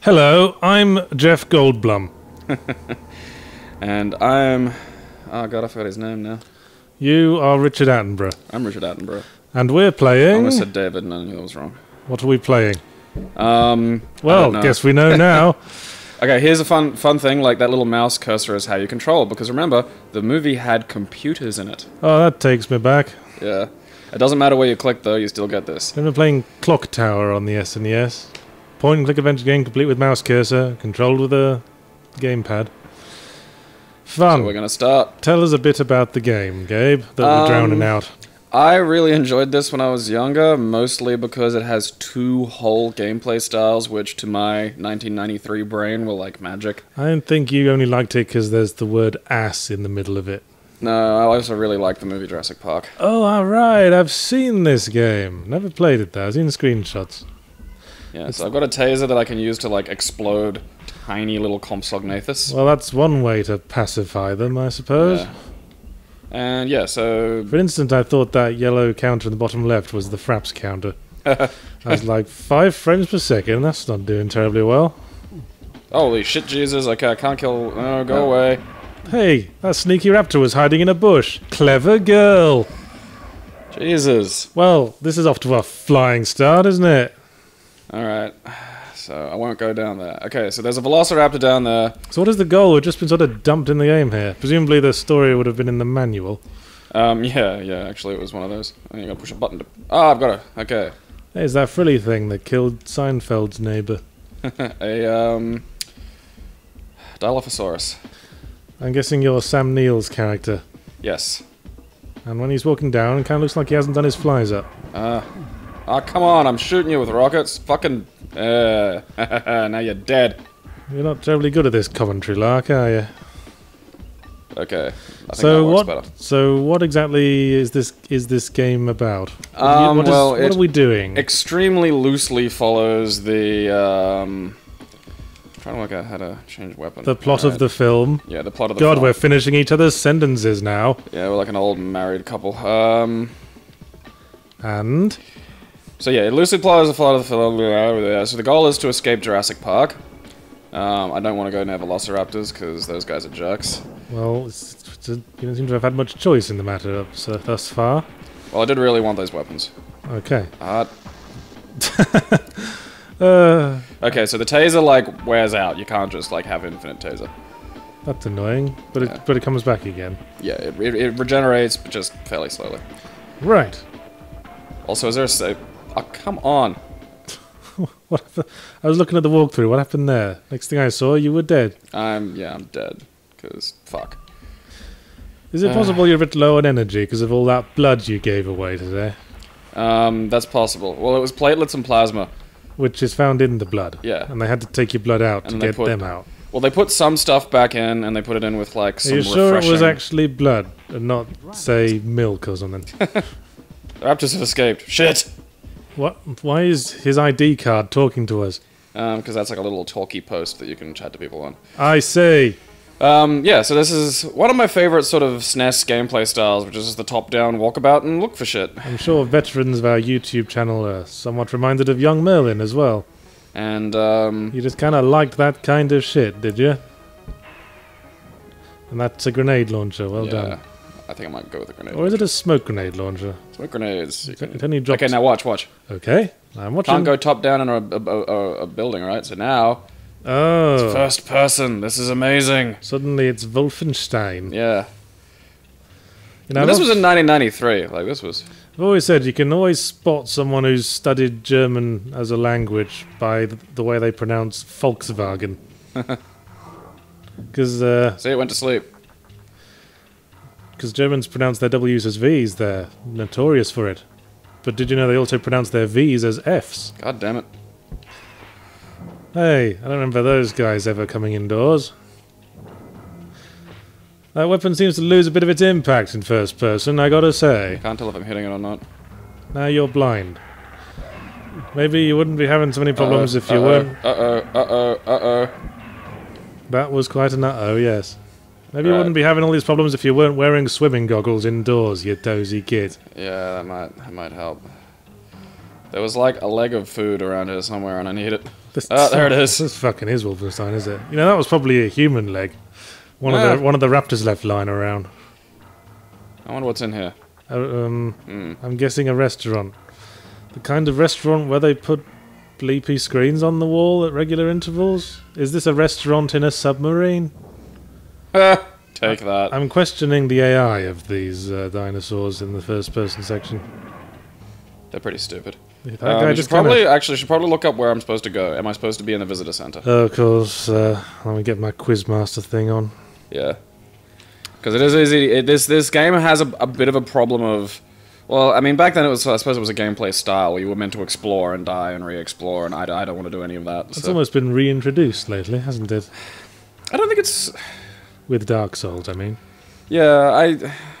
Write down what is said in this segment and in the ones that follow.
Hello, I'm Jeff Goldblum. And I'm... Oh god, I forgot his name now. You are Richard Attenborough. I'm Richard Attenborough. And we're I playing... almost said David and I knew that was wrong. What are we playing? I Well, don't know. guess we know now. Okay, here's a fun thing, like that little mouse cursor is how you control, because remember, the movie had computers in it. Oh, that takes me back. Yeah. It doesn't matter where you click though, you still get this. I've been playing Clock Tower on the SNES. Point and click adventure game complete with mouse cursor, controlled with a gamepad. Fun. So we're gonna start. Tell us a bit about the game, Gabe, that we're drowning out. I really enjoyed this when I was younger, mostly because it has two whole gameplay styles, which to my 1993 brain were like magic. I don't think you only liked it because there's the word ass in the middle of it. No, I also really liked the movie Jurassic Park. Oh, alright, I've seen this game. Never played it though, I've seen screenshots. Yeah, so I've got a taser that I can use to like explode tiny little Compsognathus. Well, that's one way to pacify them, I suppose. Yeah. And yeah, so... For instance, I thought that yellow counter in the bottom left was the fraps counter. I was like, 5 frames per second, that's not doing terribly well. Holy shit, Jesus, okay, I can't kill... No, go away. Hey, that sneaky raptor was hiding in a bush. Clever girl. Jesus. Well, this is off to a flying start, isn't it? Alright, so I won't go down there. Okay, so there's a velociraptor down there. So what is the goal? We've just been sort of dumped in the game here. Presumably the story would have been in the manual. Yeah, actually it was one of those. I think I gotta push a button to... Oh, I've got it. Okay. Hey, it's that frilly thing that killed Seinfeld's neighbour. A, Dilophosaurus. I'm guessing you're Sam Neill's character. Yes. And when he's walking down, it kind of looks like he hasn't done his flies up. Oh, come on, I'm shooting you with rockets. Fucking... now you're dead. You're not terribly good at this commentary, Lark, are you? Okay. I think that works better. So what exactly is this game about? Well, what are we doing? Extremely loosely follows the, I'm trying to work out how to change weapon. The plot of the film. Yeah, the plot of the God, film. we're finishing each other's sentences now. Yeah, we're like an old married couple. And? So yeah, it loosely follows the plot of the film. So the goal is to escape Jurassic Park. I don't want to go near velociraptors, because those guys are jerks. Well, you don't seem to have had much choice in the matter thus far. Well, I did really want those weapons. Okay. Okay, so the taser, like, wears out. You can't just, like, have infinite taser. That's annoying, but it comes back again. Yeah, it regenerates, but just fairly slowly. Right. Also, is there a save? Oh, come on. What? I was looking at the walkthrough. What happened there? Next thing I saw, you were dead. I'm dead. Because, fuck. Is it possible you're a bit low on energy because of all that blood you gave away today? That's possible. Well, it was platelets and plasma. Which is found in the blood. Yeah. And they had to take your blood out to And get them out. Well, they put some stuff back in, and they put it in with, like, some Are you sure refreshing... it was actually blood, and not, say, milk or something? The raptors have escaped. Shit! What? Why is his ID card talking to us? Because that's like a little talkie post that you can chat to people on. I see. Yeah, so this is one of my favorite sort of SNES gameplay styles, which is just the top-down walkabout and look for shit. I'm sure veterans of our YouTube channel are somewhat reminded of young Merlin as well. And, You just kind of liked that kind of shit, did you? And that's a grenade launcher, well done. I think I might go with a grenade. Or is it a smoke grenade launcher? Smoke grenades. It only drops... Okay, now watch. Okay, I'm watching. Can't go top-down in a building, right? So now... Oh. It's first person. This is amazing. Suddenly it's Wolfenstein. Yeah. You know, But this was in 1993. Like, this was... I've always said you can always spot someone who's studied German as a language by the way they pronounce Volkswagen. Because See, it went to sleep. Germans pronounce their W's as V's. They're notorious for it. But did you know they also pronounce their V's as F's? God damn it. Hey, I don't remember those guys ever coming indoors. That weapon seems to lose a bit of its impact in first person, I gotta say. Can't tell if I'm hitting it or not. Now you're blind. Maybe you wouldn't be having so many problems if you weren't... That was quite an uh-oh, yes. Maybe you wouldn't be having all these problems if you weren't wearing swimming goggles indoors, you dozy kid. Yeah, that might help. There was like a leg of food around here somewhere, and I need it. Oh, there it is. This fucking is Wolfenstein, is it? You know, that was probably a human leg. One of the raptors left lying around. I wonder what's in here. I'm guessing a restaurant. The kind of restaurant where they put bleepy screens on the wall at regular intervals? Is this a restaurant in a submarine? Take that. I'm questioning the AI of these dinosaurs in the first-person section. They're pretty stupid. That guy should probably look up where I'm supposed to go. Am I supposed to be in the visitor center? Oh, of course. Let me get my Quizmaster thing on. Yeah. Because it is easy. This game has a bit of a problem of... Well, I mean, back then I suppose it was a gameplay style where you were meant to explore and die and re-explore, and I don't want to do any of that. It's almost been reintroduced lately, hasn't it? I don't think it's... With Dark Souls, I mean. Yeah,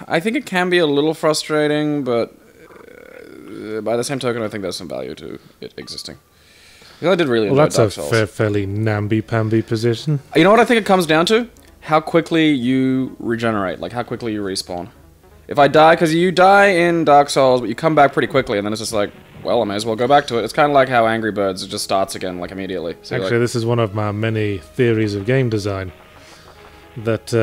I think it can be a little frustrating, but by the same token, I think there's some value to it existing. Because I did really enjoy Dark Souls. Well, that's a fairly namby-pamby position. You know what I think it comes down to? How quickly you regenerate, like how quickly you respawn. If I die, because you die in Dark Souls, but you come back pretty quickly, and then it's just like, well, I may as well go back to it. It's kind of like how Angry Birds, it just starts again, like, immediately. So actually, this is one of my many theories of game design. That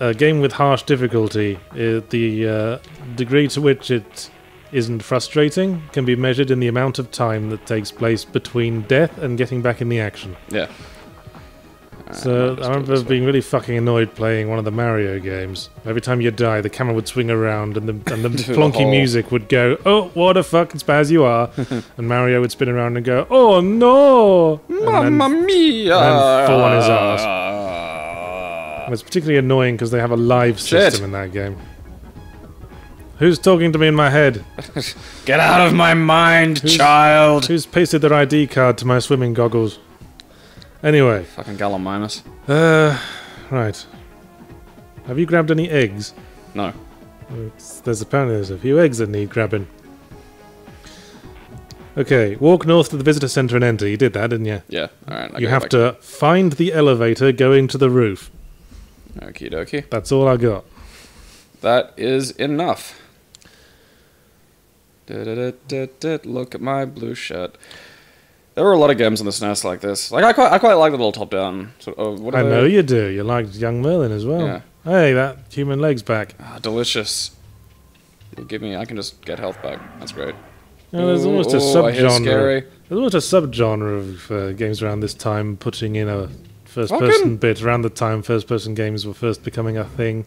a game with harsh difficulty, the degree to which it isn't frustrating can be measured in the amount of time that takes place between death and getting back in the action. Yeah. So I remember being really fucking annoyed playing one of the Mario games. Every time you die, the camera would swing around and the plonky music would go, "Oh, what a fucking spaz you are!" And Mario would spin around and go, "Oh no, Mamma mia!" and fall on his ass. And it's particularly annoying because they have a live system in that game. Who's talking to me in my head? Get out of my mind, child! Who's pasted their ID card to my swimming goggles? Anyway. Fucking Gallimimus. Right. Have you grabbed any eggs? No. There's a few eggs that need grabbing. Okay, walk north to the visitor center and enter. You did that, didn't you? Yeah, alright. You have to find the elevator going to the roof. Okie dokie. That's all I got. That is enough. Look at my blue shirt. There were a lot of games on the SNES like this. Like I quite like the little top-down sort of. What I know you do. You liked Young Merlin as well. Yeah. Hey, that human leg's back. Ah, delicious. You'll give me. I can just get health back. That's great. You know, there's almost a subgenre. Scary. There's almost a subgenre of games around this time putting in a first-person bit. Around the time first-person games were first becoming a thing.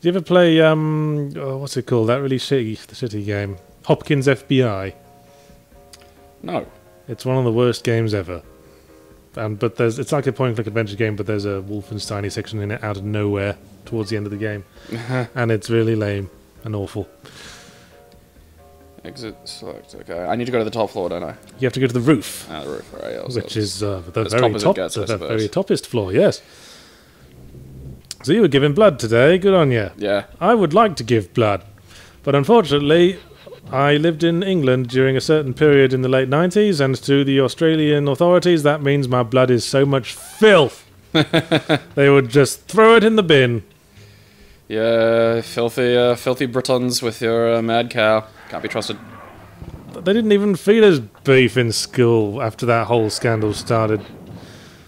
Do you ever play what's it called? That really shitty game, Hopkins FBI. No. It's one of the worst games ever. But it's like a point-and-click adventure game, but there's a Wolfenstein section in it out of nowhere towards the end of the game, and it's really lame and awful. Exit select. Okay, I need to go to the top floor, don't I? You have to go to the roof. Ah, the roof. Right, yeah, which is the as very top as it top, gets, I the suppose. very toppest floor. Yes. So you were giving blood today. Good on you. Yeah. I would like to give blood, but unfortunately, I lived in England during a certain period in the late 90s, and to the Australian authorities, that means my blood is so much filth. They would just throw it in the bin. Yeah, filthy Britons with your mad cow. Can't be trusted. They didn't even feed us beef in school after that whole scandal started.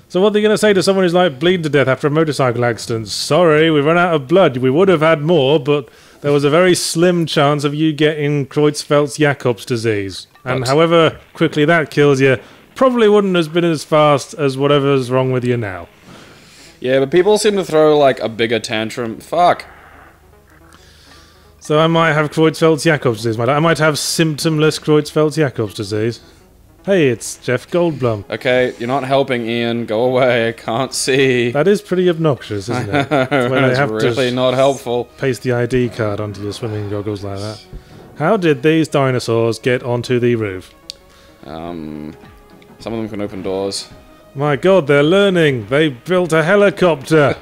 So what are they going to say to someone who's like bleeding to death after a motorcycle accident? Sorry, we've run out of blood. We would have had more, but there was a very slim chance of you getting Creutzfeldt-Jakob's disease. And however quickly that kills you, probably wouldn't have been as fast as whatever's wrong with you now. Yeah, but people seem to throw, like, a bigger tantrum. Fuck. So I might have Creutzfeldt-Jakob's disease. I might have symptomless Creutzfeldt-Jakob's disease. Hey, it's Jeff Goldblum. Okay, you're not helping, Ian. Go away. I can't see. That is pretty obnoxious, isn't it? When It's really not helpful. Paste the ID card onto your swimming goggles like that. How did these dinosaurs get onto the roof? Some of them can open doors. My god, they're learning. They built a helicopter.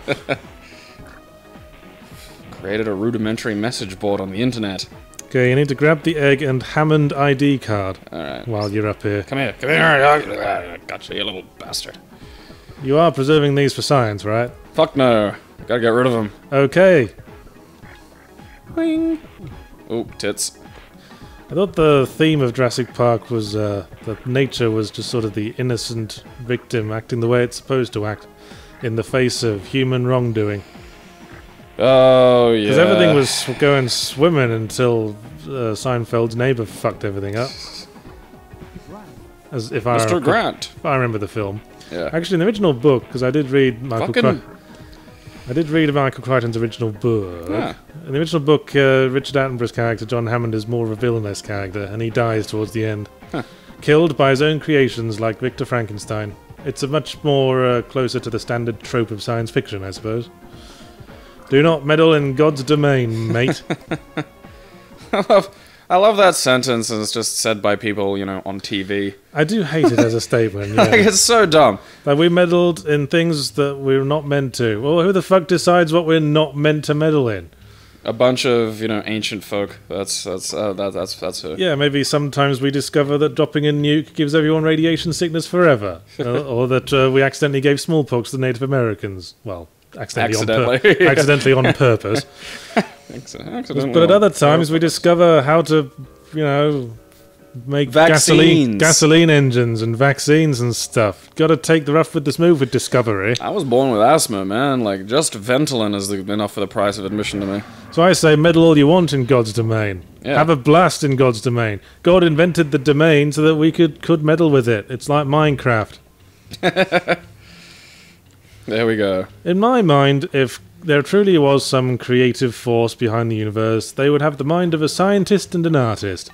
Created a rudimentary message board on the internet. Okay, you need to grab the egg and Hammond ID card. Alright. While you're up here. Come here. Gotcha, you little bastard. You are preserving these for science, right? Fuck no. Gotta get rid of them. Okay. Wing. Oh, tits. I thought the theme of Jurassic Park was that nature was just sort of the innocent victim acting the way it's supposed to act in the face of human wrongdoing. Oh, yeah. Because everything was going swimming until Seinfeld's neighbour fucked everything up. As if Mr. Grant. If I remember the film. Yeah. Actually, in the original book, because I did read Michael Crichton's original book. Yeah. In the original book, Richard Attenborough's character, John Hammond, is more of a villainous character, and he dies towards the end. Huh. Killed by his own creations like Victor Frankenstein. It's a much more closer to the standard trope of science fiction, I suppose. Do not meddle in God's domain, mate. I love that sentence, and it's just said by people, you know, on TV. I do hate it as a statement, yeah. Like, it's so dumb. That we meddled in things that we're not meant to. Well, who the fuck decides what we're not meant to meddle in? A bunch of, you know, ancient folk. That's who. Yeah, maybe sometimes we discover that dropping a nuke gives everyone radiation sickness forever. Or that we accidentally gave smallpox to the Native Americans. Well, accidentally on purpose. But at other times we discover how to, you know, make gasoline engines and vaccines and stuff. Got to take the rough with the smooth with discovery. I was born with asthma, man. Like, just Ventolin is enough for the price of admission to me. So I say meddle all you want in God's domain. Yeah. Have a blast in God's domain. God invented the domain so that we could meddle with it. It's like Minecraft. There we go. In my mind, if there truly was some creative force behind the universe, they would have the mind of a scientist and an artist.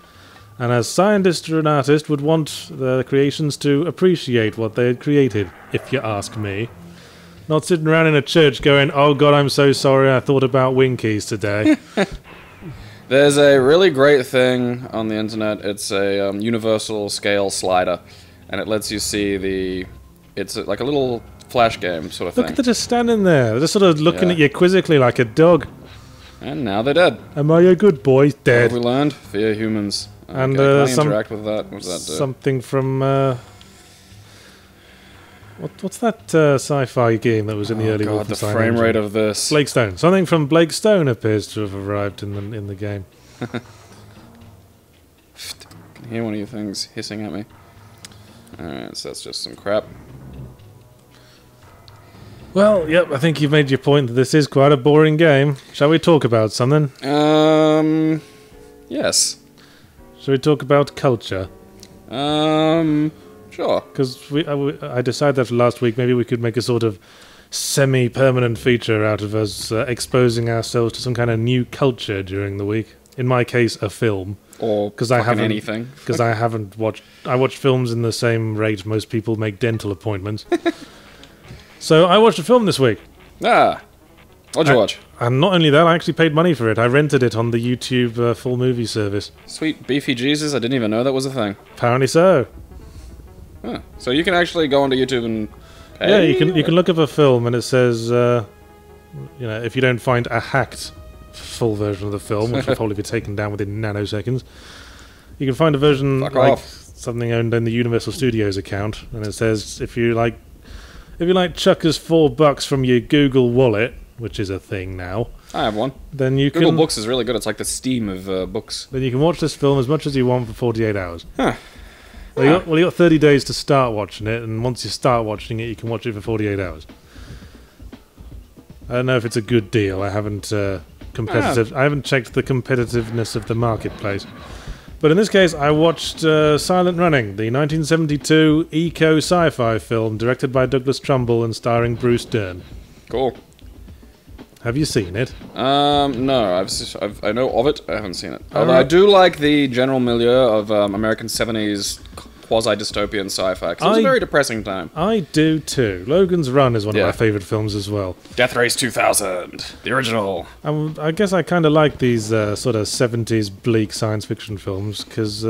And a scientist or an artist would want their creations to appreciate what they had created, if you ask me. Not sitting around in a church going, oh God, I'm so sorry, I thought about Winkies today. There's a really great thing on the internet. It's a universal scale slider, and it lets you see it's like a little flash game sort of thing. Look, they're just standing there. They're just sort of looking at you quizzically like a dog. And now they're dead. Am I a good boy? Dead. What have we learned? Fear humans. Okay, And can I interact with that? What does that do? Something from what's that sci-fi game that was in the early God, the Wolfenstein frame engine? rate of this. Blake Stone. Something from Blake Stone appears to have arrived in the game. I can hear one of your things hissing at me. Alright, so that's just some crap. Well, yep, I think you've made your point that this is quite a boring game. Shall we talk about something? Yes. Shall we talk about culture? Sure. Because I decided after last week maybe we could make a sort of semi-permanent feature out of us exposing ourselves to some kind of new culture during the week. In my case, a film. Or anything. Because I haven't watched... I watch films in the same rate most people make dental appointments. So I watched a film this week. Ah. What'd you watch? And not only that, I actually paid money for it. I rented it on the YouTube full movie service. Sweet beefy Jesus, I didn't even know that was a thing. Apparently so. Huh. So you can actually go onto YouTube and... Yeah, you can look up a film and it says, you know, if you don't find a hacked full version of the film, which will probably be taken down within nanoseconds, you can find a version like something owned in the Universal Studios account, and it says if you like chuck us $4 from your Google Wallet, which is a thing now. I have one. Then you Google Books is really good. It's like the Steam of books. Then you can watch this film as much as you want for 48 hours. Huh. Well, you got 30 days to start watching it, and once you start watching it, you can watch it for 48 hours. I don't know if it's a good deal. I haven't I haven't checked the competitiveness of the marketplace. But in this case, I watched Silent Running, the 1972 eco sci-fi film directed by Douglas Trumbull and starring Bruce Dern. Cool. Have you seen it? No, I know of it. I haven't seen it. Although I do like the general milieu of American 70s quasi-dystopian sci-fi, because it was a very depressing time. I do too. Logan's Run is one of my favourite films as well. Death Race 2000, the original. I guess I kind of like these sort of 70s bleak science fiction films, because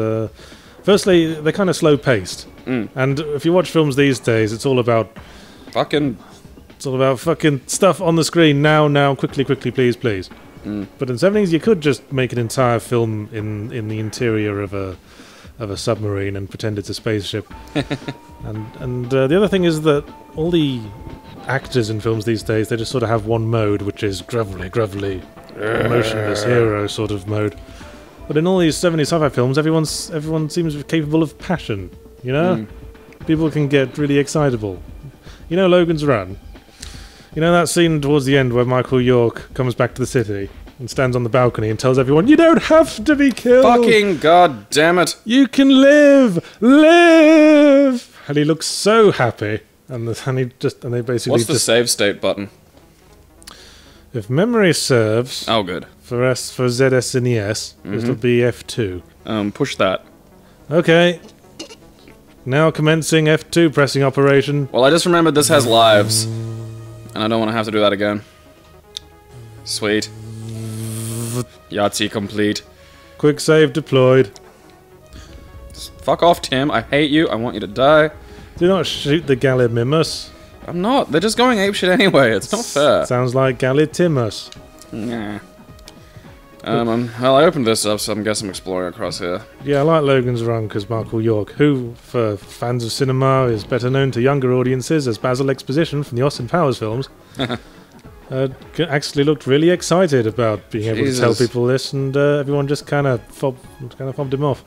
firstly, they're kind of slow-paced. And if you watch films these days, it's all about... It's all about fucking stuff on the screen now, quickly, please. But in the 70s, you could just make an entire film in the interior of a submarine and pretend it's a spaceship. and the other thing is that all the actors in films these days, they just sort of have one mode, which is gruffly, emotionless hero sort of mode. But in all these 70s sci-fi films, everyone seems capable of passion, you know? People can get really excitable. You know Logan's Run? You know that scene towards the end where Michael York comes back to the city and stands on the balcony and tells everyone, you don't have to be killed! Fucking goddamn it! You can live! Live! And he looks so happy. And they basically What's the save state button? If memory serves... Oh, good. For ZSNES, it'll be F2. Push that. Okay. Now commencing F2 pressing operation. Well, I just remembered this has lives. And I don't want to have to do that again. Sweet. Yahtzee complete. Quick save deployed. Fuck off, Tim. I hate you. I want you to die. Do not shoot the Gallimimus. I'm not. They're just going apeshit anyway. It's not fair. Sounds like Gallitimus. Nah. Well, I opened this up, so I guess I'm exploring across here. Yeah, I like Logan's Run because Michael York, who, for fans of cinema, is better known to younger audiences as Basil Exposition from the Austin Powers films, actually looked really excited about being able to tell people this, and everyone just kind of fobbed him off.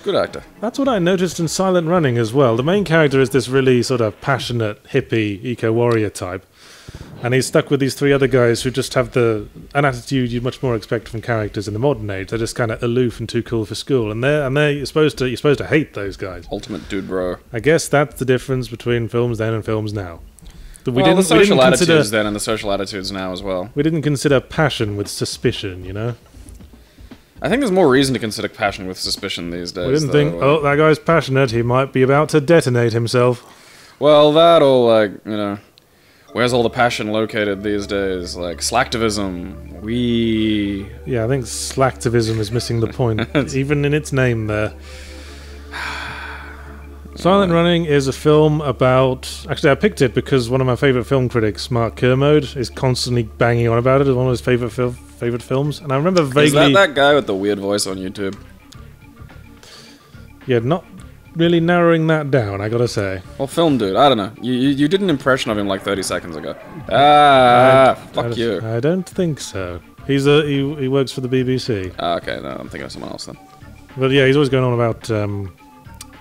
Good actor. That's what I noticed in Silent Running as well. The main character is this really sort of passionate, hippie, eco-warrior type. And he's stuck with these three other guys who just have an attitude you'd much more expect from characters in the modern age. They're just kind of aloof and too cool for school, and you're supposed to hate those guys. Ultimate dude, bro. I guess that's the difference between films then and films now. The social attitudes then and the social attitudes now as well. We didn't consider passion with suspicion, you know. I think there's more reason to consider passion with suspicion these days. We didn't think, oh, that guy's passionate. He might be about to detonate himself. Well, that or where's all the passion located these days? Like, slacktivism. Yeah, I think slacktivism is missing the point, even in its name there. Silent Running is a film about... Actually, I picked it because one of my favourite film critics, Mark Kermode, is constantly banging on about it as one of his favourite films. And I remember vaguely... Is that guy with the weird voice on YouTube? Yeah, not really narrowing that down, I gotta say. Well, film dude, I don't know. You did an impression of him like 30 seconds ago. Fuck you. I don't think so. He works for the BBC. Okay, no, I'm thinking of someone else then. But yeah, he's always going on about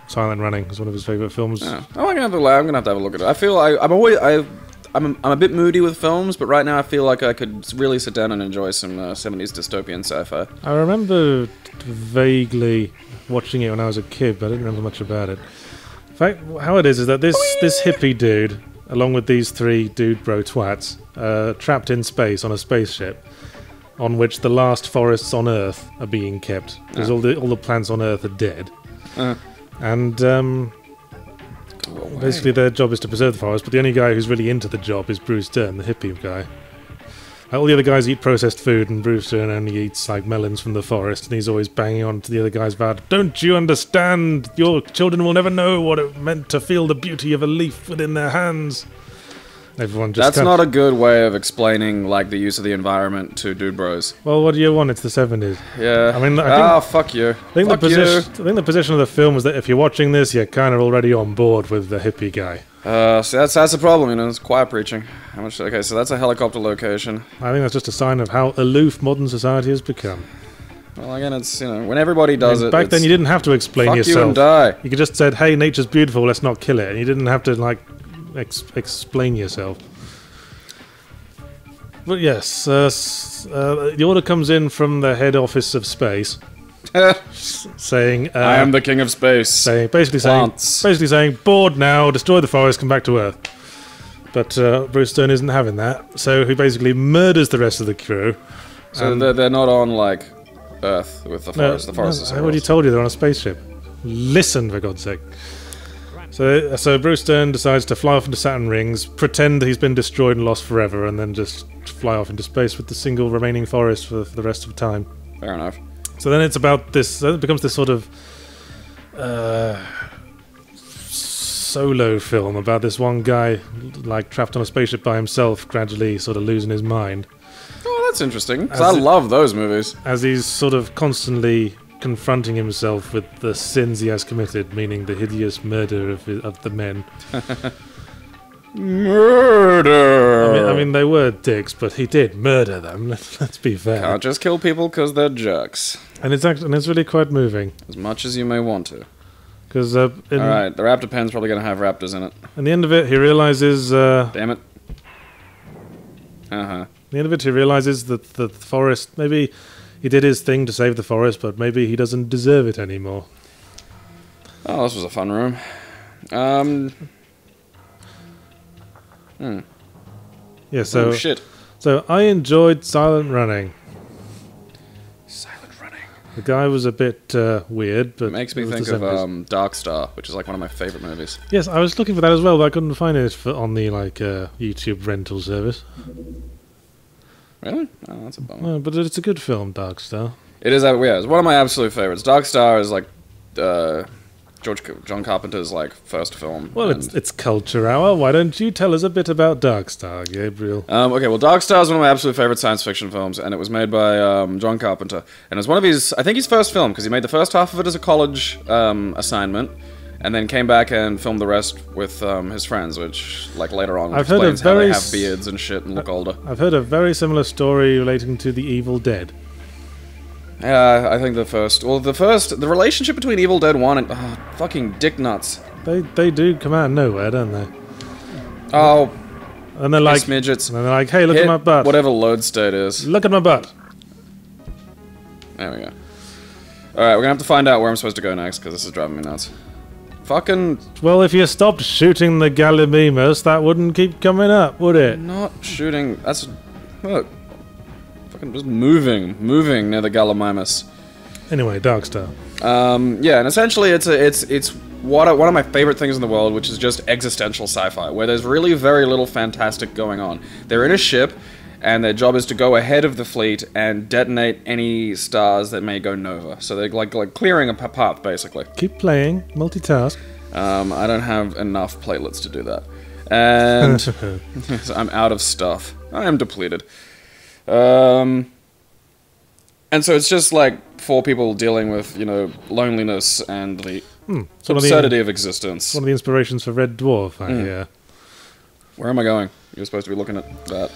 Silent Running. It's one of his favourite films. Yeah. I'm gonna have to have a look at it. I feel I'm a bit moody with films, but right now I feel like I could really sit down and enjoy some 70s dystopian sci-fi. I remember vaguely watching it when I was a kid, but I didn't remember much about it. In fact, how it is that this hippie dude, along with these three dude bro twats, trapped in space on a spaceship, on which the last forests on Earth are being kept, because all the plants on Earth are dead. And basically their job is to preserve the forest, but the only guy who's really into the job is Bruce Dern, the hippie guy. All the other guys eat processed food, and Bruce Dern only eats like melons from the forest, and he's always banging on to the other guys about, don't you understand? Your children will never know what it meant to feel the beauty of a leaf within their hands. Everyone just That's not a good way of explaining like the use of the environment to dude bros. Well, what do you want? It's the 70s. Yeah. I mean, I think, fuck you. I think the position of the film is that if you're watching this, you're kind of already on board with the hippie guy. So that's the problem, you know. It's quiet preaching. Okay, so that's a helicopter location. I think that's just a sign of how aloof modern society has become. Well, again, it's, you know, when everybody does it. Back then, you didn't have to explain yourself. Fuck you and die. You could just said, "Hey, nature's beautiful. Let's not kill it," and you didn't have to like explain yourself. But yes, the order comes in from the head office of space, saying, "I am the king of space." Basically saying, "Bored now. Destroy the forest. Come back to Earth." But Bruce Dern isn't having that, so he basically murders the rest of the crew. So they're not on like Earth with the forest. The forest is. I already told you they're on a spaceship. Listen, for God's sake. So Bruce Dern decides to fly off into Saturn rings, pretend he's been destroyed and lost forever, and then just fly off into space with the single remaining forest for the rest of time. Fair enough. So then it's about this. It becomes this sort of solo film about this one guy, like trapped on a spaceship by himself, gradually sort of losing his mind. Oh, that's interesting. Because I love those movies. As he's sort of constantly confronting himself with the sins he has committed, meaning the hideous murder of the men. Murder! I mean, they were dicks, but he did murder them. Let's be fair. Can't just kill people because they're jerks. And it's really quite moving. As much as you may want to. Because Alright, the raptor pen's probably going to have raptors in it. in the end of it, he realizes... Damn it. At the end of it, he realizes that the forest... Maybe he did his thing to save the forest, but maybe he doesn't deserve it anymore. Oh, this was a fun room. Yeah, so... Oh, shit. So, I enjoyed Silent Running. Silent Running. The guy was a bit weird, but... It makes me was think the same of reason. Dark Star, which is like one of my favorite movies. Yes, I was looking for that as well, but I couldn't find it on the YouTube rental service. Really? Oh, that's a bummer. But it's a good film, Dark Star. It is, yeah, it's one of my absolute favorites. Dark Star is like John Carpenter's like first film. Well, it's Culture Hour. Why don't you tell us a bit about Dark Star, Gabriel? Okay, well, Dark Star is one of my absolute favorite science fiction films, and it was made by John Carpenter. And it was one of his, I think his first film, because he made the first half of it as a college assignment, and then came back and filmed the rest with his friends, which, like, later on explains how they have beards and shit and look older. I've heard a very similar story relating to The Evil Dead. Yeah, I think the relationship between Evil Dead 1 and, fucking dick nuts. They do come out of nowhere, don't they? Oh, and they're like, midgets. And they're like, hey, look at my butt. Whatever load state is. Look at my butt. There we go. Alright, we're gonna have to find out where I'm supposed to go next, because this is driving me nuts. Fucking... Well, if you stopped shooting the Gallimimus, that wouldn't keep coming up, would it? Not shooting... That's... Look. Fucking just moving near the Gallimimus. Anyway, Dark Star. Yeah, and essentially it's one of my favorite things in the world, which is just existential sci-fi, where there's really very little fantastic going on. They're in a ship, and their job is to go ahead of the fleet and detonate any stars that may go nova. So they're like clearing a path, basically. Keep playing, multitask. I don't have enough platelets to do that. And so I'm out of stuff. I am depleted. And so it's just like 4 people dealing with, loneliness and the absurdity of existence. One of the inspirations for Red Dwarf, I hear. Where am I going? You're supposed to be looking at that.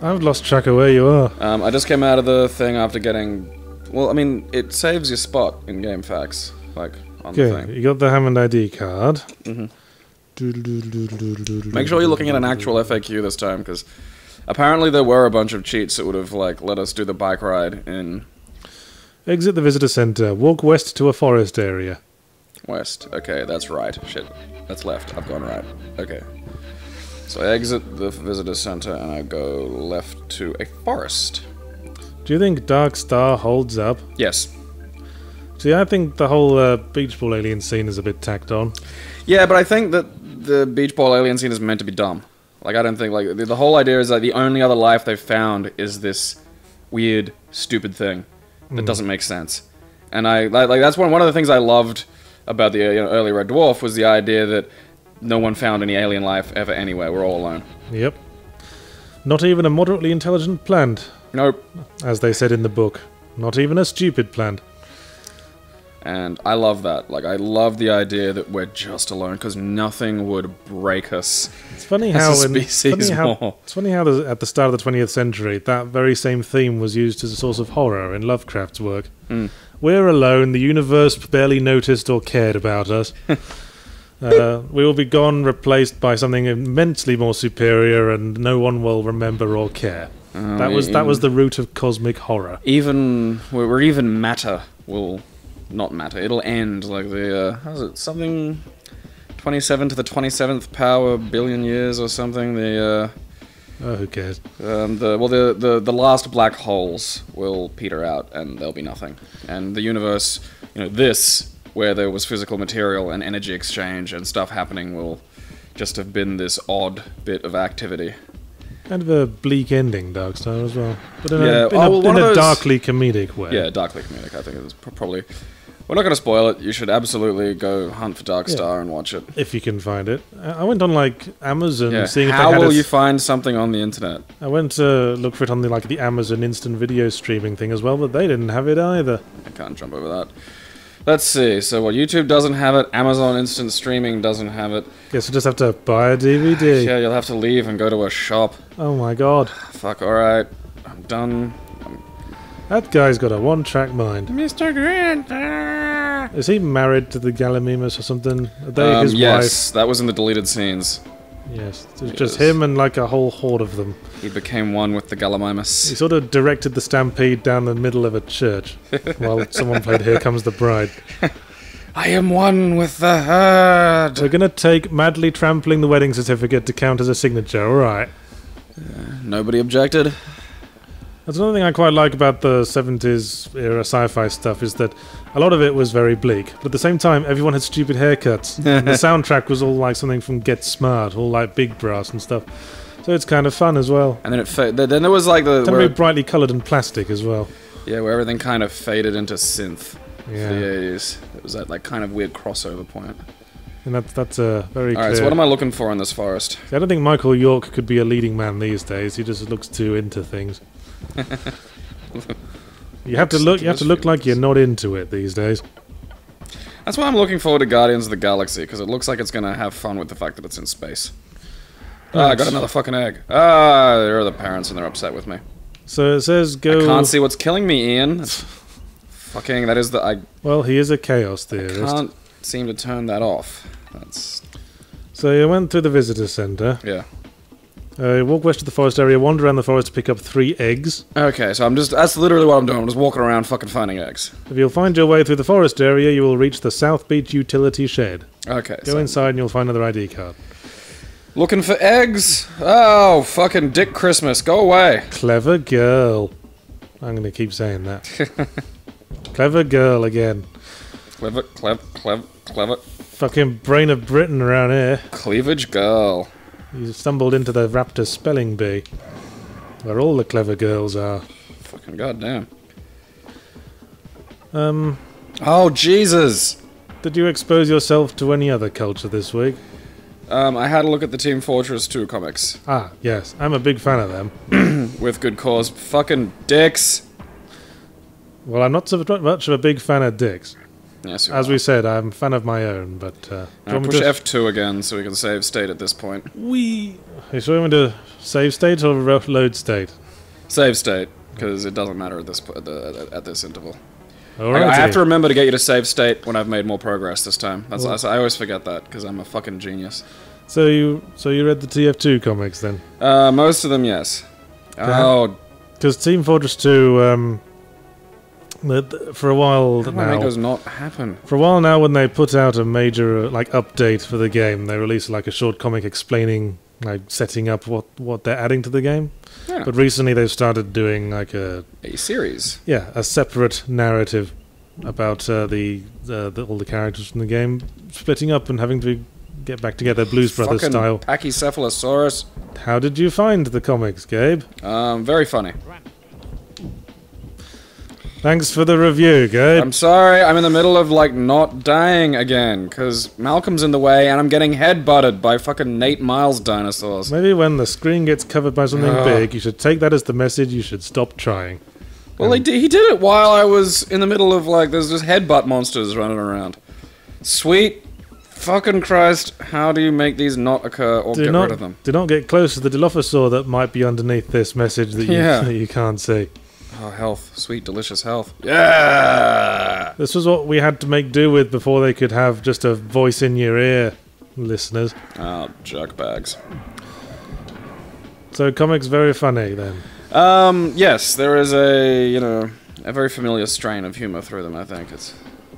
I've lost track of where you are. I just came out of the thing after getting... Well, I mean, it saves your spot in game facts, like, on the thing. You got the Hammond ID card. Make sure you're looking at an actual FAQ this time, because apparently there were a bunch of cheats that would have, like, let us do the bike ride in... Exit the visitor center. Walk west to a forest area. West. Okay, that's right. Shit. That's left. I've gone right. Okay. So I exit the visitor center and I go left to a forest. Do you think Dark Star holds up? Yes. See, I think the whole beach ball alien scene is a bit tacked on. Yeah, but I think that the beach ball alien scene is meant to be dumb. Like, I don't think, like, the whole idea is that the only other life they've found is this weird, stupid thing that doesn't make sense. And that's one of the things I loved about the early Red Dwarf was the idea that no one found any alien life ever anywhere. We're all alone. Yep. Not even a moderately intelligent plant. Nope. As they said in the book. Not even a stupid plant. And I love that. Like, I love the idea that we're just alone, because nothing would break us. It's funny how as a species more. It's funny how at the start of the 20th century, that very same theme was used as a source of horror in Lovecraft's work. We're alone, the universe barely noticed or cared about us. We will be gone, replaced by something immensely more superior, and no one will remember or care. That was the root of cosmic horror. Even matter will not matter. It'll end like the how's it? Something 27 to the 27th power billion years or something. Who cares? The last black holes will peter out, and there'll be nothing. And the universe, where there was physical material and energy exchange and stuff happening, will just have been this odd bit of activity. Kind of a bleak ending, Dark Star, as well. But in a darkly comedic way. Yeah, darkly comedic, I think it was probably... We're not going to spoil it. You should absolutely go hunt for Dark Star and watch it. If you can find it. I went on, Amazon, seeing if they had How will you find something on the internet? I went to look for it on the Amazon instant video streaming thing as well, but they didn't have it either. I can't jump over that. Let's see. So what? YouTube doesn't have it. Amazon Instant Streaming doesn't have it. Guess you just have to buy a DVD. Yeah, you'll have to leave and go to a shop. Oh my god. Fuck. All right. I'm done. That guy's got a one-track mind. Mr. Grant. Is he married to the Gallimimus or something? Are they his yes, that was in the deleted scenes. wife? Yes. It's just him and like a whole horde of them. He became one with the Gallimimus. He sort of directed the stampede down the middle of a church while someone played Here Comes the Bride. I am one with the herd. We're gonna take madly trampling the wedding certificate to count as a signature, alright. Nobody objected. That's another thing I quite like about the 70s era sci-fi stuff, is that a lot of it was very bleak, but at the same time everyone had stupid haircuts. And the soundtrack was all like something from Get Smart, all like big brass and stuff. So it's kind of fun as well. And then then there was like the Very brightly coloured and plastic as well. yeah, where everything kind of faded into synth Yeah. for the 80s. It was that like kind of weird crossover point. And that's a very All right, clear... so what am I looking for in this forest? I don't think Michael York could be a leading man these days. He just looks too into things. You have to look like you're not into it these days. That's why I'm looking forward to Guardians of the Galaxy, because it looks like it's going to have fun with the fact that it's in space. Ah, I got another fucking egg. Ah, there are the parents and they're upset with me. So it says go... I can't see what's killing me, Ian. Fucking, that is the... Well, he is a chaos theorist. Can't seem to turn that off. That's... So you went through the visitor centre. Yeah. You walk west to the forest area, wander around the forest to pick up 3 eggs. Okay, so that's literally what I'm doing. I'm just walking around fucking finding eggs. If you'll find your way through the forest area, you will reach the South Beach Utility Shed. Okay, Go inside and you'll find another ID card. Looking for eggs? Oh, fucking Dick Christmas. Go away. Clever girl. I'm going to keep saying that. Clever girl again. Clever. Fucking brain of Britain around here. Cleavage girl. You stumbled into the Raptor Spelling Bee, where all the clever girls are. Fucking goddamn. Oh, Jesus! Did you expose yourself to any other culture this week? I had a look at the Team Fortress 2 comics. Ah, yes. I'm a big fan of them. With good cause. Fucking dicks! Well, I'm not so much of a big fan of dicks. Yes, you As are. we said, I'm a fan of my own, but... Now push F2 again so we can save state at this point. Are you sure you want to save state or load state? Save state, because it doesn't matter at this interval. Alrighty. I have to remember to get you to save state when I've made more progress this time. I always forget that, because I'm a fucking genius. So you read the TF2 comics then? Most of them, yes. Oh, Because Team Fortress 2, for a while how do I make now... those not happen? For a while now, when they put out a major update for the game, they released like a short comic explaining, setting up what they're adding to the game. Yeah. But recently they've started doing like a series. a separate narrative about all the characters from the game splitting up and having to get back together, Blues Brothers Fucking style. Pachycephalosaurus. How did you find the comics, Gabe? Very funny. Thanks for the review, Gabe. I'm sorry, I'm in the middle of, not dying again, because Malcolm's in the way, and I'm getting head-butted by fucking Nate Miles dinosaurs. Maybe when the screen gets covered by something big, you should take that as the message you should stop trying. Well, he did it while I was in the middle of, there's just headbutt monsters running around. Sweet fucking Christ, how do you make these not occur or get rid of them? Do not get close to the Dilophosaur that might be underneath this message that that you can't see. Oh, health. Sweet, delicious health. Yeah! This was what we had to make do with before they could have just a voice in your ear, listeners. Oh, jerk bags. So, comics very funny, then? Yes, there is a very familiar strain of humor through them, I think.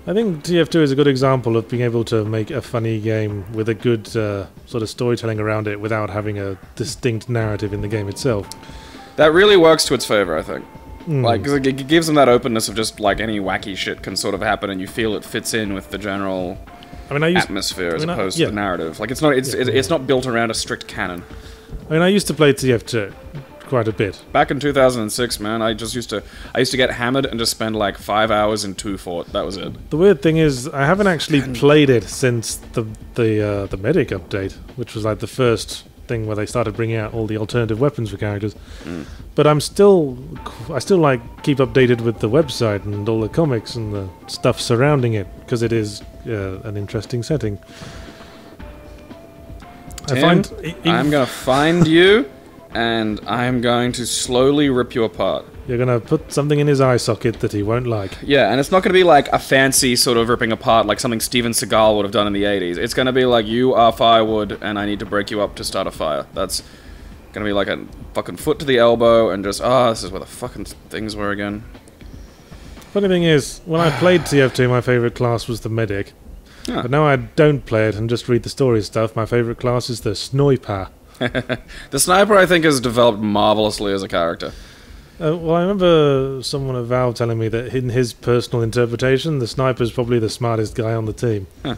I think TF2 is a good example of being able to make a funny game with a good sort of storytelling around it without having a distinct narrative in the game itself. That really works to its favor, I think. Because it gives them that openness of just, any wacky shit can sort of happen and you feel it fits in with the general atmosphere as opposed to the narrative. It's not built around a strict canon. I used to play TF2 quite a bit. Back in 2006, man, I used to get hammered and just spend 5 hours in 2 Fort. That was it. The weird thing is, I haven't actually played it since the Medic update, which was the first thing where they started bringing out all the alternative weapons for characters. But I still like keep updated with the website and all the comics and the stuff surrounding it because it is an interesting setting. Tim, I'm gonna find you, and I'm going to slowly rip you apart. You're gonna put something in his eye socket that he won't like. Yeah, and it's not gonna be like a fancy sort of ripping apart like something Steven Seagal would have done in the 80s. It's gonna be like, you are firewood, and I need to break you up to start a fire. That's gonna be like a fucking foot to the elbow, and just, this is where the fucking things were again. Funny thing is, when I played TF2, my favourite class was the medic. Huh. But now I don't play it and just read the story stuff. My favourite class is the sniper. The sniper, I think, has developed marvelously as a character. Well, I remember someone at Valve telling me that in his personal interpretation, the sniper's probably the smartest guy on the team. Huh.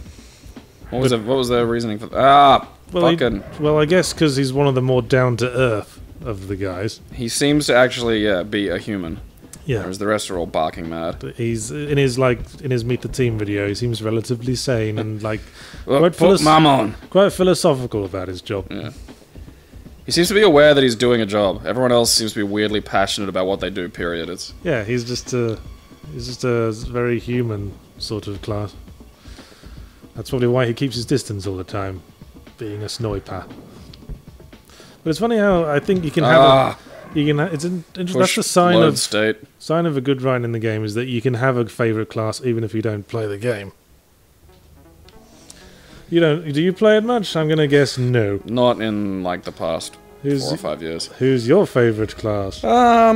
What was their reasoning for that? Well, I guess because he's one of the more down-to-earth of the guys. He seems to actually, be a human. Yeah. Whereas the rest are all barking mad. But he's in his Meet the Team video. He seems relatively sane and Well, put mum on. Quite philosophical about his job. Yeah. He seems to be aware that he's doing a job. Everyone else seems to be weirdly passionate about what they do. Period. He's just a very human sort of class. That's probably why he keeps his distance all the time, being a sniper. But it's funny how I think you can have that's the sign of a good writing in the game is that you can have a favorite class even if you don't play the game. Do you play it much? I'm gonna guess no. Not in like the past 4 or 5 years. Who's your favorite class? Well,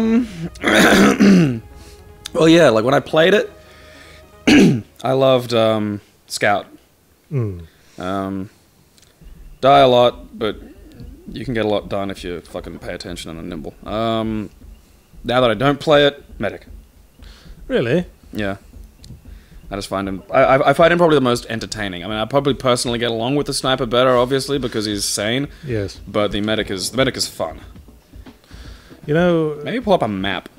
yeah, like when I played it, I loved Scout. Die a lot, but you can get a lot done if you fucking pay attention and are nimble. Now that I don't play it, Medic. Really? Yeah. I just find him... I find him probably the most entertaining. I mean, I probably personally get along with the Sniper better, obviously, because he's sane. Yes. But the Medic is fun. Maybe pull up a map.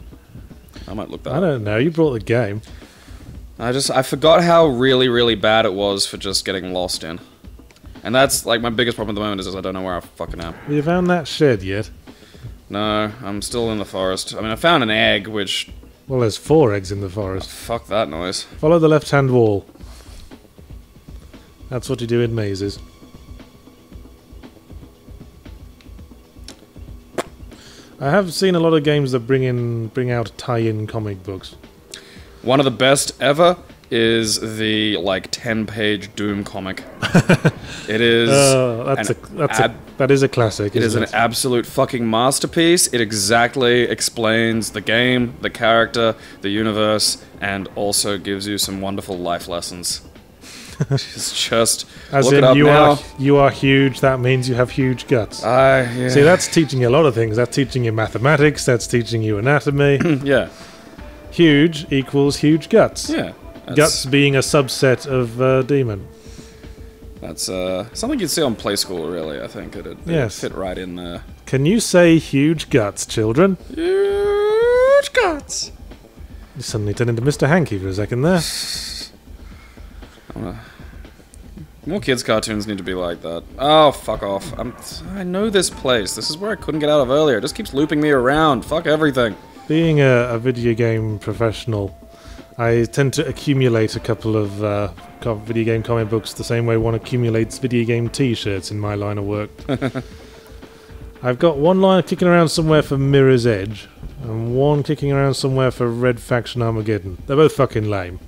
I might look that up. I don't know. You brought the game. I forgot how really, really bad it was for just getting lost in. And that's, like, my biggest problem at the moment is I don't know where I fucking am. Have you found that shed yet? No, I'm still in the forest. I mean, I found an egg, which... Well, there's 4 eggs in the forest. Fuck that noise. Follow the left-hand wall. That's what you do in mazes. I have seen a lot of games that bring out tie-in comic books. One of the best ever is the, like, 10-page Doom comic. It is... that is a classic, It is an absolute fucking masterpiece. It exactly explains the game, the character, the universe, and also gives you some wonderful life lessons. It's just... As look in, it up now. You are huge, that means you have huge guts. Yeah. See, that's teaching you a lot of things. That's teaching you mathematics, that's teaching you anatomy. Yeah. Huge equals huge guts. Yeah. Guts being a subset of demon. That's something you'd see on Play School, really, I think. It'd fit right in there. Can you say huge guts, children? Huge guts! You suddenly turned into Mr. Hanky for a second there. More kids' cartoons need to be like that. Oh, fuck off. I know this place. This is where I couldn't get out of earlier. It just keeps looping me around. Fuck everything. Being a video game professional, I tend to accumulate a couple of video game comic books the same way one accumulates video game t-shirts in my line of work. I've got one line kicking around somewhere for Mirror's Edge, and one kicking around somewhere for Red Faction Armageddon. They're both fucking lame,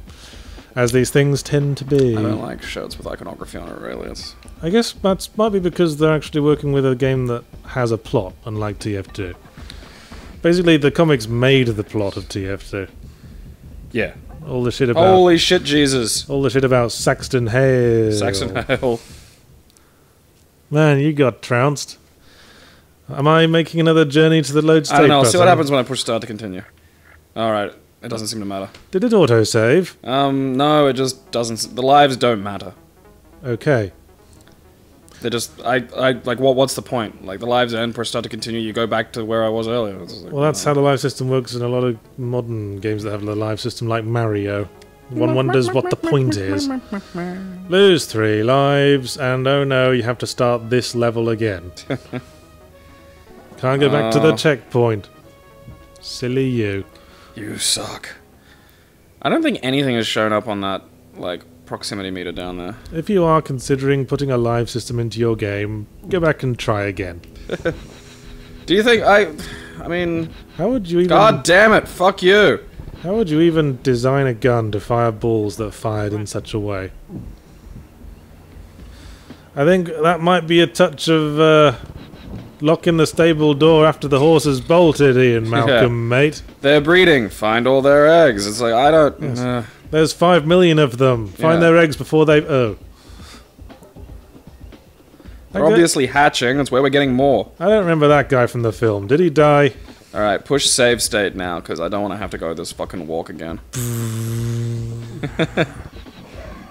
as these things tend to be. I don't like shirts with iconography on it, really. I guess that might be because they're actually working with a game that has a plot, unlike TF2. Basically, the comics made the plot of TF2. Yeah. All the shit about... Holy shit, Jesus. All the shit about Saxton Hale. Saxton Hale. Man, you got trounced. Am I making another journey to the load state I don't know. I'll button? see what happens when I push start to continue. Alright. It doesn't seem to matter. Did it autosave? No, it just doesn't... The lives don't matter. Okay. They're just... like, what's the point? Like, the lives end, press start to continue, you go back to where I was earlier. Like, well, that's how the live system works in a lot of modern games that have the live system, like Mario. One wonders what the point is. Lose 3 lives, and oh no, you have to start this level again. Can't go back to the checkpoint. Silly you. You suck. I don't think anything has shown up on that, like, proximity meter down there. If you are considering putting a live system into your game, go back and try again. Do you think I mean... How would you even... God damn it, fuck you! How would you even design a gun to fire balls that fired in such a way? I think that might be a touch of, locking the stable door after the horse has bolted, Ian Malcolm, mate. They're breeding. Find all their eggs. It's like, I don't... Yes. There's 5 million of them. Find their eggs before they... Oh. They're obviously hatching. That's where we're getting more. I don't remember that guy from the film. Did he die? Alright, push save state now, because I don't want to have to go this fucking walk again.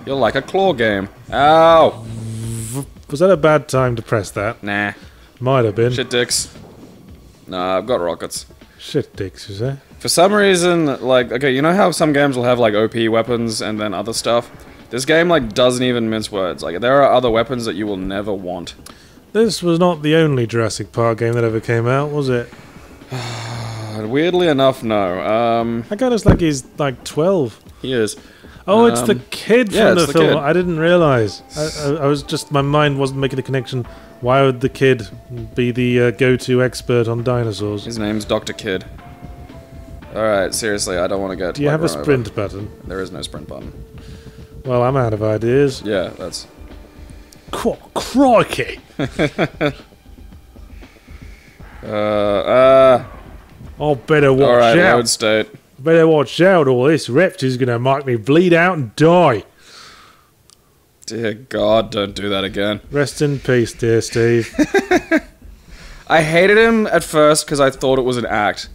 You're like a claw game. Ow! Was that a bad time to press that? Nah. Might have been. Shit dicks. Nah, I've got rockets. Shit dicks, you say? For some reason, like, okay, you know how some games will have, like, OP weapons and then other stuff? This game, like, doesn't even mince words. Like, there are other weapons that you will never want. This was not the only Jurassic Park game that ever came out, was it? Weirdly enough, no. That guy looks like he's, like, 12. He is. Oh, it's the kid from the film. Kid. I didn't realise. I was just... My mind wasn't making a connection. Why would the kid be the go-to expert on dinosaurs? His name's Dr. Kid. Alright, seriously, I don't want to get... Do you have a sprint button? There is no sprint button. Well, I'm out of ideas. Yeah, that's... Crikey! I better watch Alright, out. load state. Better watch out, or this reptile's gonna make me bleed out and die. Dear God, don't do that again. Rest in peace, dear Steve. I hated him at first because I thought it was an act.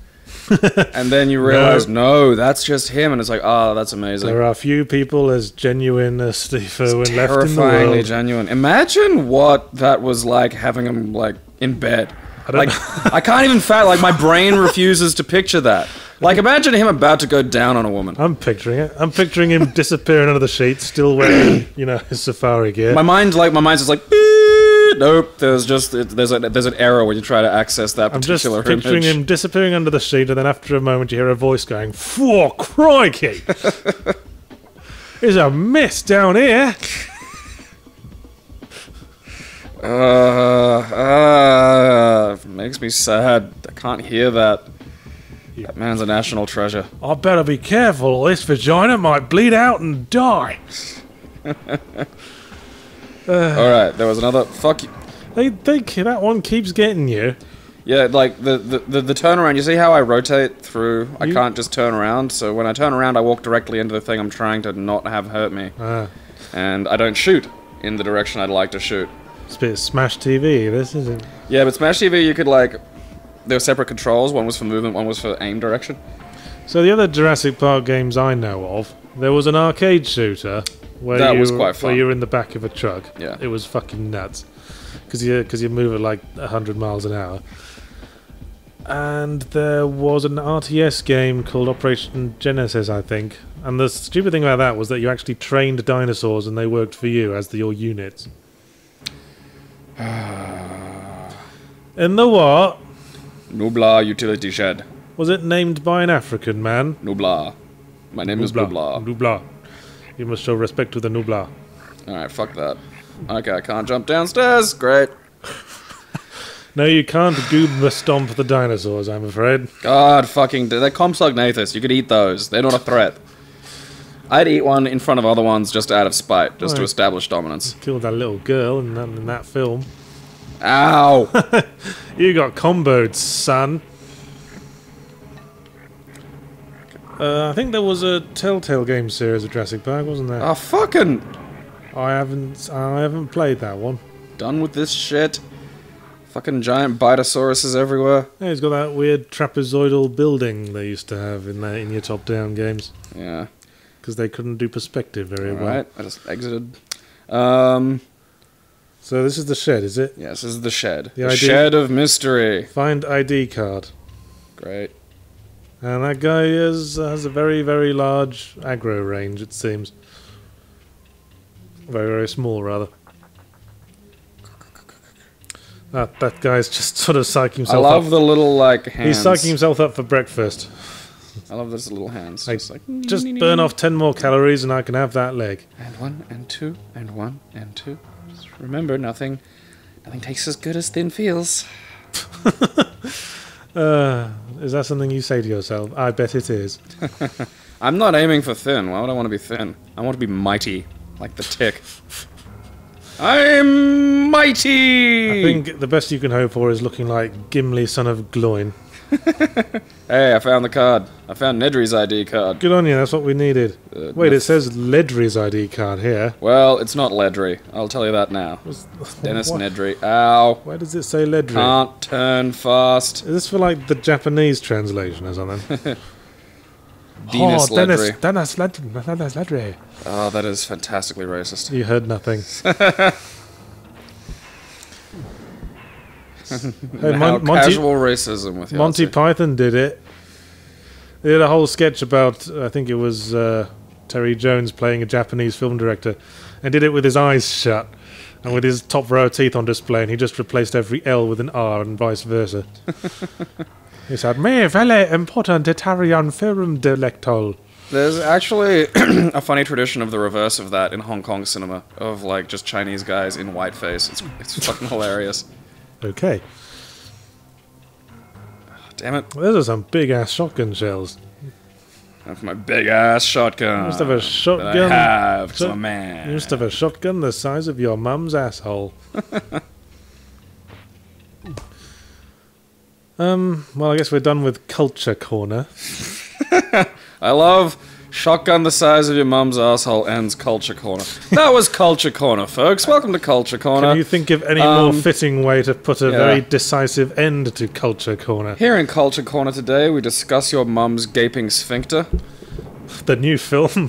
And then you realize, no, that's just him, and it's like, oh, that's amazing. There are few people as genuine as Steve Irwin left in the Terrifyingly world. genuine. Imagine what that was like having him, like, in bed. I can't even like, my brain refuses to picture that. Like, imagine him about to go down on a woman. I'm picturing it. I'm picturing him disappearing under the sheets, still wearing, you know, his safari gear. My mind's just like, nope. There's an error when you try to access that particular image. I'm just picturing him disappearing under the sheet, and then after a moment you hear a voice going, "Phew, crikey! There's a mess down here." Makes me sad. I can't hear that. That man's a national treasure. I better be careful, or this vagina might bleed out and die. Alright, there was another... Fuck you. They that one keeps getting you. Yeah, like, the turnaround, you see how I rotate through? I can't just turn around, so when I turn around, I walk directly into the thing I'm trying to not have hurt me. And I don't shoot in the direction I'd like to shoot. It's a bit of Smash TV, this isn't... Yeah, but Smash TV, you could, like... There were separate controls, one was for movement, one was for aim direction. So the other Jurassic Park games I know of, there was an arcade shooter where that was quite fun. Where you're in the back of a truck. Yeah. It was fucking nuts. Because you move at like 100 miles an hour. And there was an RTS game called Operation Genesis, I think. And the stupid thing about that was that you actually trained dinosaurs and they worked for you as your units. In the what? Nublar Utility Shed. Was it named by an African man? Nublar. My name is Nublar. Nublar. You must show respect to the Nublar. Alright, fuck that. Okay, I can't jump downstairs. Great. No, you can't gooba stomp the dinosaurs, I'm afraid. God fucking... They're Compsognathus. You could eat those. They're not a threat. I'd eat one in front of other ones just out of spite, just to establish dominance. Killed that little girl in that film. Ow! You got comboed, son. I think there was a Telltale game series of Jurassic Park, wasn't there? Oh, fucking... I haven't played that one. Done with this shit. Fucking giant Bitosauruses everywhere. Yeah, he's got that weird trapezoidal building they used to have in your top-down games. Yeah. Because they couldn't do perspective very well. Alright, I just exited. So this is the shed, is it? Yes, this is the shed. The The shed of mystery. Find ID card. Great. And that guy has a very, very large aggro range, it seems. Very, very small, rather. That guy's just sort of psyching himself up. I love the little, like, hands. He's psyching himself up for breakfast. I love those little hands. Just burn off 10 more calories and I can have that leg. And 1, and 2, and 1, and 2. Just remember, nothing tastes as good as thin feels. Is that something you say to yourself? I bet it is. I'm not aiming for thin. Why would I want to be thin? I want to be mighty, like the Tick. I'm mighty! I think the best you can hope for is looking like Gimli, son of Gloin. Hey, I found the card. I found Nedry's ID card. Good on you, that's what we needed. Wait, it says Ledry's ID card here. Well, it's not Ledry. I'll tell you that now. Dennis Nedry. Ow. Why does it say Ledry? Can't turn fast. Is this for like the Japanese translation or something? Dennis Ledry. Dennis Ledry. Oh, that is fantastically racist. You heard nothing. Hey, casual racism with you. Monty Python did it. They did a whole sketch about, I think it was Terry Jones playing a Japanese film director, and did it with his eyes shut and with his top row of teeth on display, and he just replaced every L with an R and vice versa. He said, "Me very important Italian film director." There's actually a funny tradition of the reverse of that in Hong Kong cinema, of like just Chinese guys in whiteface. It's fucking hilarious. Okay. Damn it. Well, those are some big ass shotgun shells. That's my big ass shotgun. You must have a shotgun. That I have, 'cause I'm a man. You must have a shotgun the size of your mum's asshole. Well, I guess we're done with Culture Corner. I love shotgun the size of your mum's asshole ends Culture Corner. That was Culture Corner, folks. Welcome to Culture Corner. Can you think of any more fitting way to put a yeah. very decisive end to Culture Corner? Here in Culture Corner today, we discuss your mum's gaping sphincter. The new film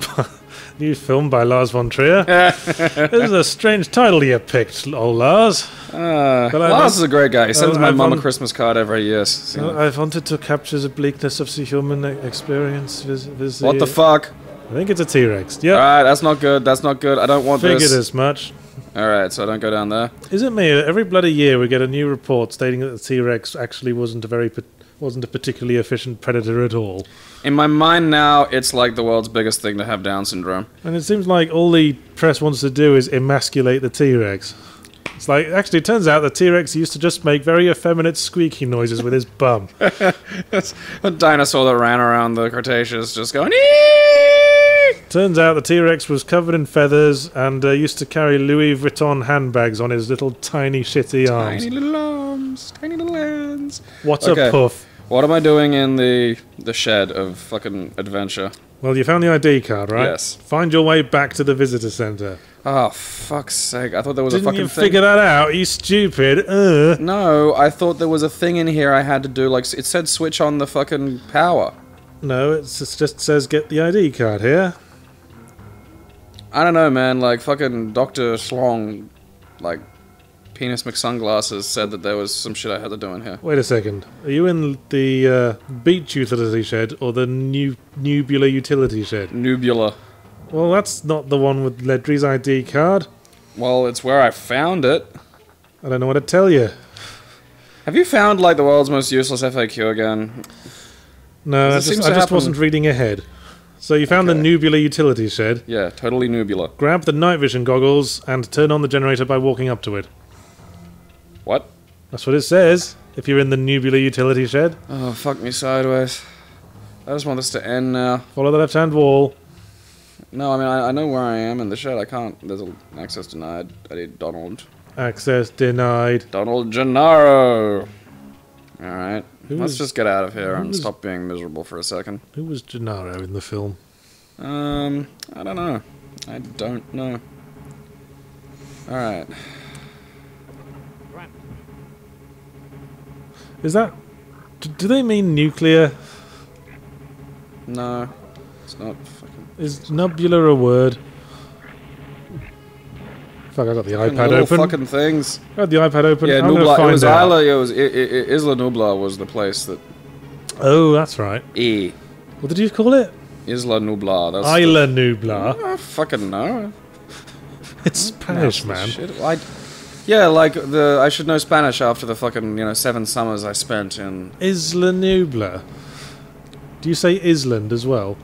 by Lars von Trier. This is a strange title you picked, old Lars. Lars is a great guy. He sends my mum a Christmas card every year. So. I wanted to capture the bleakness of the human experience. With What the fuck? I think it's a T-Rex. Yeah. Alright, that's not good. That's not good. I don't want Figured this. as much. Alright, so I don't go down there. Is it me? Every bloody year we get a new report stating that the T-Rex actually wasn't a particularly efficient predator at all. In my mind now, it's like the world's biggest thing to have Down syndrome. And it seems like all the press wants to do is emasculate the T-Rex. It's like, actually, it turns out the T-Rex used to just make very effeminate squeaky noises with his bum. It's a dinosaur that ran around the Cretaceous just going, eeeeee! Turns out the T-Rex was covered in feathers and used to carry Louis Vuitton handbags on his little tiny shitty arms. Tiny little arms, tiny little hands. What's a puff? What am I doing in the shed of fucking adventure? Well, you found the ID card, right? Yes. Find your way back to the visitor centre. Oh, fuck's sake. I thought there was a Didn't fucking you thing. figure that out, you stupid? No, I thought there was a thing in here I had to do. Like, it said switch on the fucking power. No, it just says get the ID card here. I don't know, man. Like, fucking Dr. Schlong, like, Penis McSunglasses said that there was some shit I had to do in here. Wait a second. Are you in the beach utility shed or the Nubular utility shed? Nubula. Well, that's not the one with Ledry's ID card. Well, it's where I found it. I don't know what to tell you. Have you found, like, the world's most useless FAQ again? No, I just wasn't reading ahead. So you found the Nubular utility shed. Yeah, totally Nubula. Grab the night vision goggles and turn on the generator by walking up to it. What? That's what it says, if you're in the Nubular utility shed. Oh, fuck me sideways. I just want this to end now. Follow the left-hand wall. No, I mean, I know where I am in the shed. I can't. There's access denied. I need Donald. Access denied. Donald Gennaro! Alright. Let's just get out of here and stop being miserable for a second. Who was Gennaro in the film? I don't know. I don't know. Alright. Is that... Do they mean nuclear? No. It's not fucking... Is nubular a word? Fuck, I got the iPad open. Fucking things. I got the iPad open. Yeah, I'm Nubla. find It was out. Isla. It was Isla Nubla was the place that Oh, that's right. E. What did you call it? Isla Nublar. That's Isla Nublar. I fucking know. It's Spanish, man. Shit. Yeah, like I should know Spanish after the fucking 7 summers I spent in. Isla Nublar. Do you say Island as well?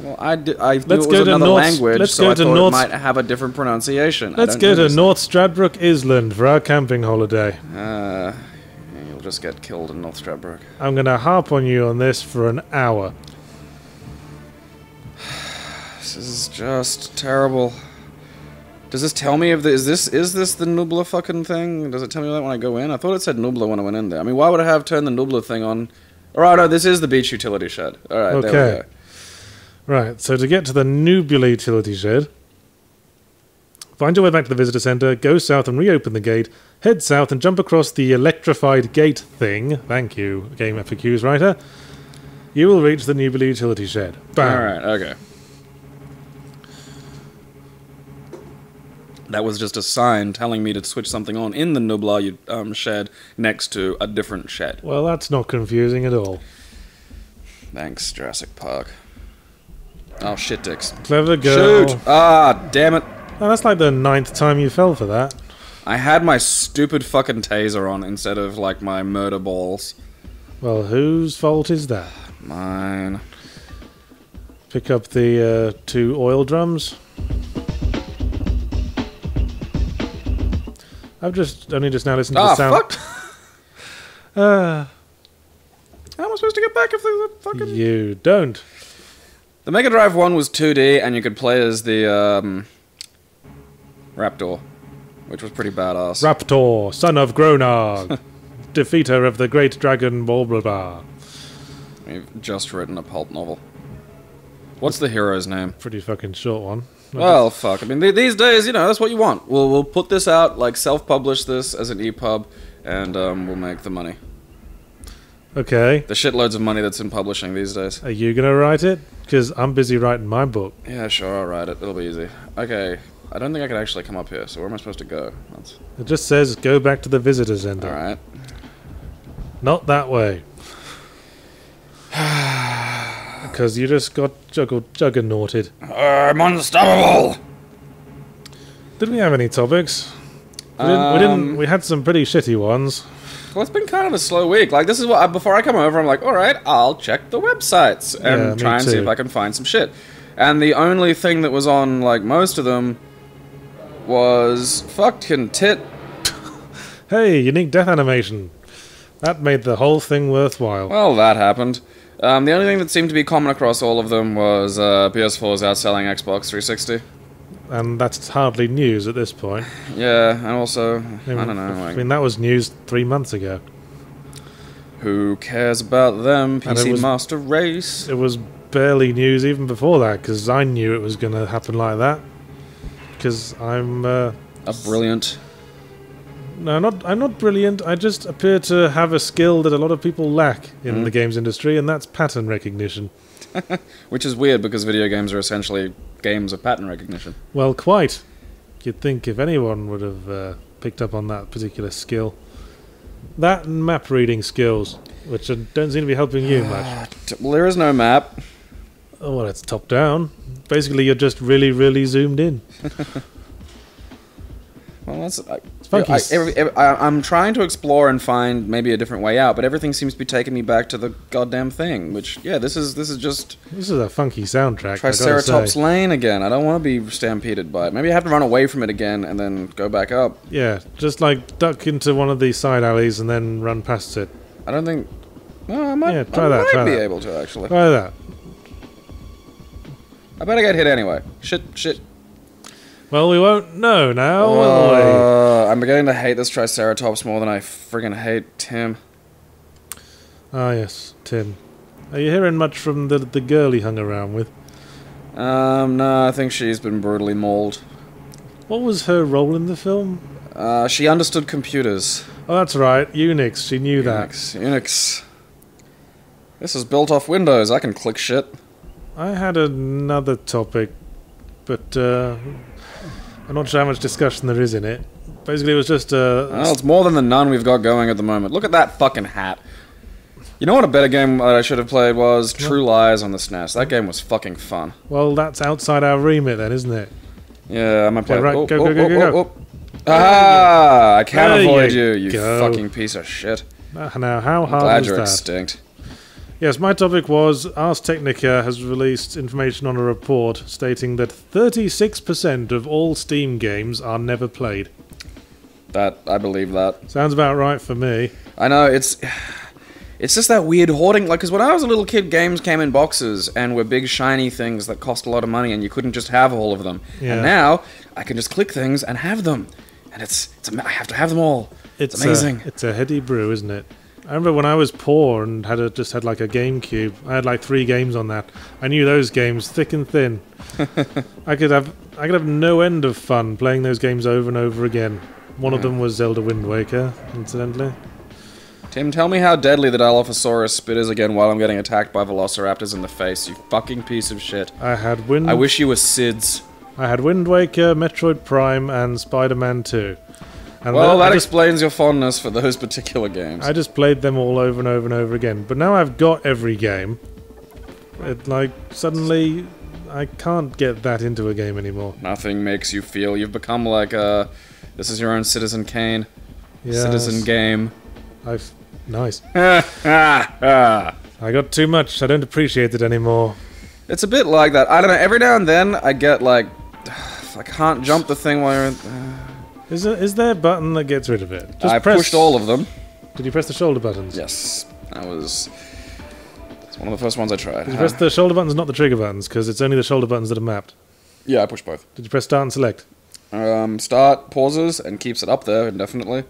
Well, I knew it was another language, so I thought it might have a different pronunciation. Let's go to North Stradbroke Island for our camping holiday. You'll just get killed in North Stradbroke. I'm gonna harp on you on this for an hour. This is just terrible. Does this tell me if is this the Nublar fucking thing? Does it tell me that when I go in? I thought it said Nublar when I went in there. I mean, why would I have turned the Nublar thing on? Alright, no, this is the beach utility shed. Alright, okay. There we go. Right, so to get to the Nublar utility shed, find your way back to the visitor center, go south and reopen the gate, head south and jump across the electrified gate thing. Thank you, Game FAQs writer. You will reach the Nublar utility shed. Bam. Alright, okay. That was just a sign telling me to switch something on in the Nublar shed next to a different shed. Well, that's not confusing at all. Thanks, Jurassic Park. Oh, shit dicks. Clever girl. Shoot! Ah, damn it. Oh, that's like the 9th time you fell for that. I had my stupid fucking taser on instead of, like, my murder balls. Well, whose fault is that? Mine. Pick up the 2 oil drums. I've only just now listened to the sound. Fuck! How am I supposed to get back if there's a fucking... You don't. The Mega Drive 1 was 2D, and you could play as the, Raptor, which was pretty badass. Raptor, son of Gronag, defeater of the great dragon blah blah blah. We've just written a pulp novel. What's the hero's name? Pretty fucking short one. Well, fuck. I mean, these days, that's what you want. We'll put this out, like, self-publish this as an EPUB, and we'll make the money. Okay. The shitloads of money that's in publishing these days. Are you gonna write it? Because I'm busy writing my book. Yeah, sure, I'll write it. It'll be easy. Okay, I don't think I could actually come up here, so where am I supposed to go? It just says go back to the visitor center. Alright. Not that way. Because you just got juggernauted. I'm unstoppable! Did we have any topics? We had some pretty shitty ones. Well, it's been kind of a slow week. Like, this is what before I come over, I'm like, all right, I'll check the websites and try and see if I can find some shit. And the only thing that was on, like, most of them was fucking tit. Hey, unique death animation. That made the whole thing worthwhile. Well, that happened. The only thing that seemed to be common across all of them was PS4's outselling Xbox 360. And that's hardly news at this point. Yeah, and also, I don't know. I mean, that was news 3 months ago. Who cares about them? PC Master Race. It was barely news even before that, because I knew it was going to happen like that. Because I'm... a brilliant... No, I'm not brilliant. I just appear to have a skill that a lot of people lack in the games industry, and that's pattern recognition. Which is weird, because video games are essentially games of pattern recognition. Well, quite. You'd think if anyone would have picked up on that particular skill. That and map reading skills, which don't seem to be helping you much. Well, there is no map. Oh, well, it's top down. Basically, you're just really, really zoomed in. Well, that's... It's funky. I'm trying to explore and find maybe a different way out, but everything seems to be taking me back to the goddamn thing, which, yeah, this is just... This is a funky soundtrack, Triceratops Lane again. I don't want to be stampeded by it. Maybe I have to run away from it again and then go back up. Yeah, just, like, duck into one of these side alleys and then run past it. I don't think... Well, I might, try that. I might be able to, actually. Try that. I better get hit anyway. Shit. Well, we won't know now, will we? I'm beginning to hate this Triceratops more than I friggin' hate Tim. Ah, yes, Tim. Are you hearing much from the girl he hung around with? No, I think she's been brutally mauled. What was her role in the film? She understood computers. Oh, that's right, Unix. She knew Unix. This is built off Windows. I can click shit. I had another topic, but I'm not sure how much discussion there is in it. Basically, it was just well, it's more than the none we've got going at the moment. Look at that fucking hat. You know what a better game I should have played was True Lies on the SNES. That game was fucking fun. Well, that's outside our remit then, isn't it? Yeah, I might play. Yeah, right, go. Ah, I can't There avoid you you go. fucking piece of shit. Now, how I'm hard glad was you're that? extinct. Yes, my topic was Ars Technica has released information on a report stating that 36% of all Steam games are never played. I believe that. Sounds about right for me. I know, it's just that weird hoarding, like, because when I was a little kid, games came in boxes and were big shiny things that cost a lot of money and you couldn't just have all of them. Yeah. And now, I can just click things and have them. And I have to have them all. It's amazing. It's a heady brew, isn't it? I remember when I was poor and just had like a GameCube, I had like 3 games on that. I knew those games thick and thin. I could have no end of fun playing those games over and over again. One of them was Zelda Wind Waker, incidentally. Tim, tell me how deadly the Dilophosaurus spit is again while I'm getting attacked by velociraptors in the face, you fucking piece of shit. I wish you were SIDS. I had Wind Waker, Metroid Prime, and Spider-Man 2. And Well, that explains your fondness for those particular games. I just played them all over and over and over again. But now I've got every game. Suddenly, I can't get that into a game anymore. Nothing makes you feel you've become like this is your own Citizen Kane. Yes. Citizen game. Nice. I I got too much. I don't appreciate it anymore. It's a bit like that. I don't know. Every now and then, I get like, I can't jump the thing while you're. Is there a button that gets rid of it? I pushed all of them. Did you press the shoulder buttons? Yes, it's one of the first ones I tried. Did you press the shoulder buttons, not the trigger buttons? Because it's only the shoulder buttons that are mapped. Yeah, I pushed both. Did you press start and select? Start, pauses, and keeps it up there indefinitely.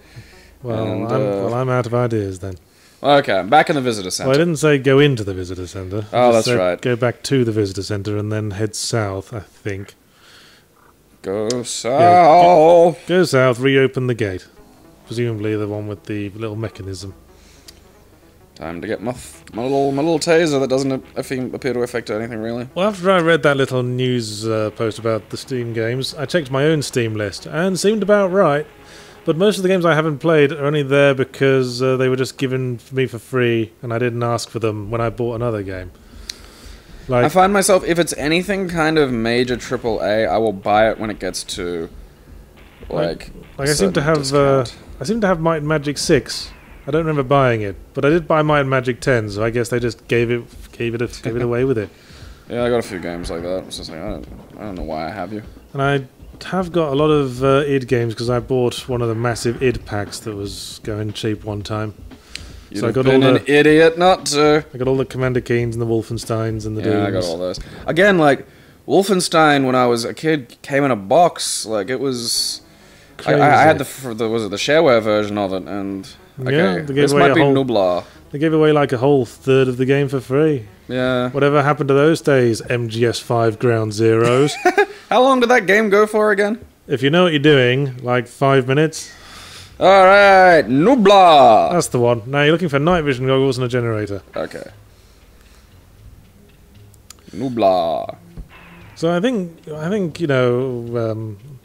Well, I'm out of ideas then. Okay, I'm back in the visitor center. Well, I didn't say go into the visitor center. Oh, I just that's said right. Go back to the visitor center and then head south, I think. Go south. Go south, reopen the gate. Presumably the one with the little mechanism. Time to get my little taser that doesn't appear to affect anything really. Well, after I read that little news post about the Steam games, I checked my own Steam list and seemed about right. But most of the games I haven't played are only there because they were just given for me for free and I didn't ask for them when I bought another game. I find myself, if it's anything kind of major AAA, I will buy it when it gets to I seem to have Might and Magic 6. I don't remember buying it, but I did buy Might and Magic 10, so I guess they just gave it away with it. Yeah, I got a few games like that. It's just like I don't know why I have you. And I have got a lot of id games because I bought one of the massive id packs that was going cheap one time. You'd have been an idiot not to. I got all the Commander Keens and the Wolfensteins and the Dooms. Yeah, I got all those. Again, like Wolfenstein when I was a kid came in a box. Like it was. I had the shareware version of it, and okay, this might be Nublar. They gave away like a whole third of the game for free. Yeah. Whatever happened to those days, MGS5 Ground Zeroes? How long did that game go for again? If you know what you're doing, like 5 minutes. Alright, Nublar! That's the one. Now you're looking for night vision goggles and a generator. Okay. Nublar. So I think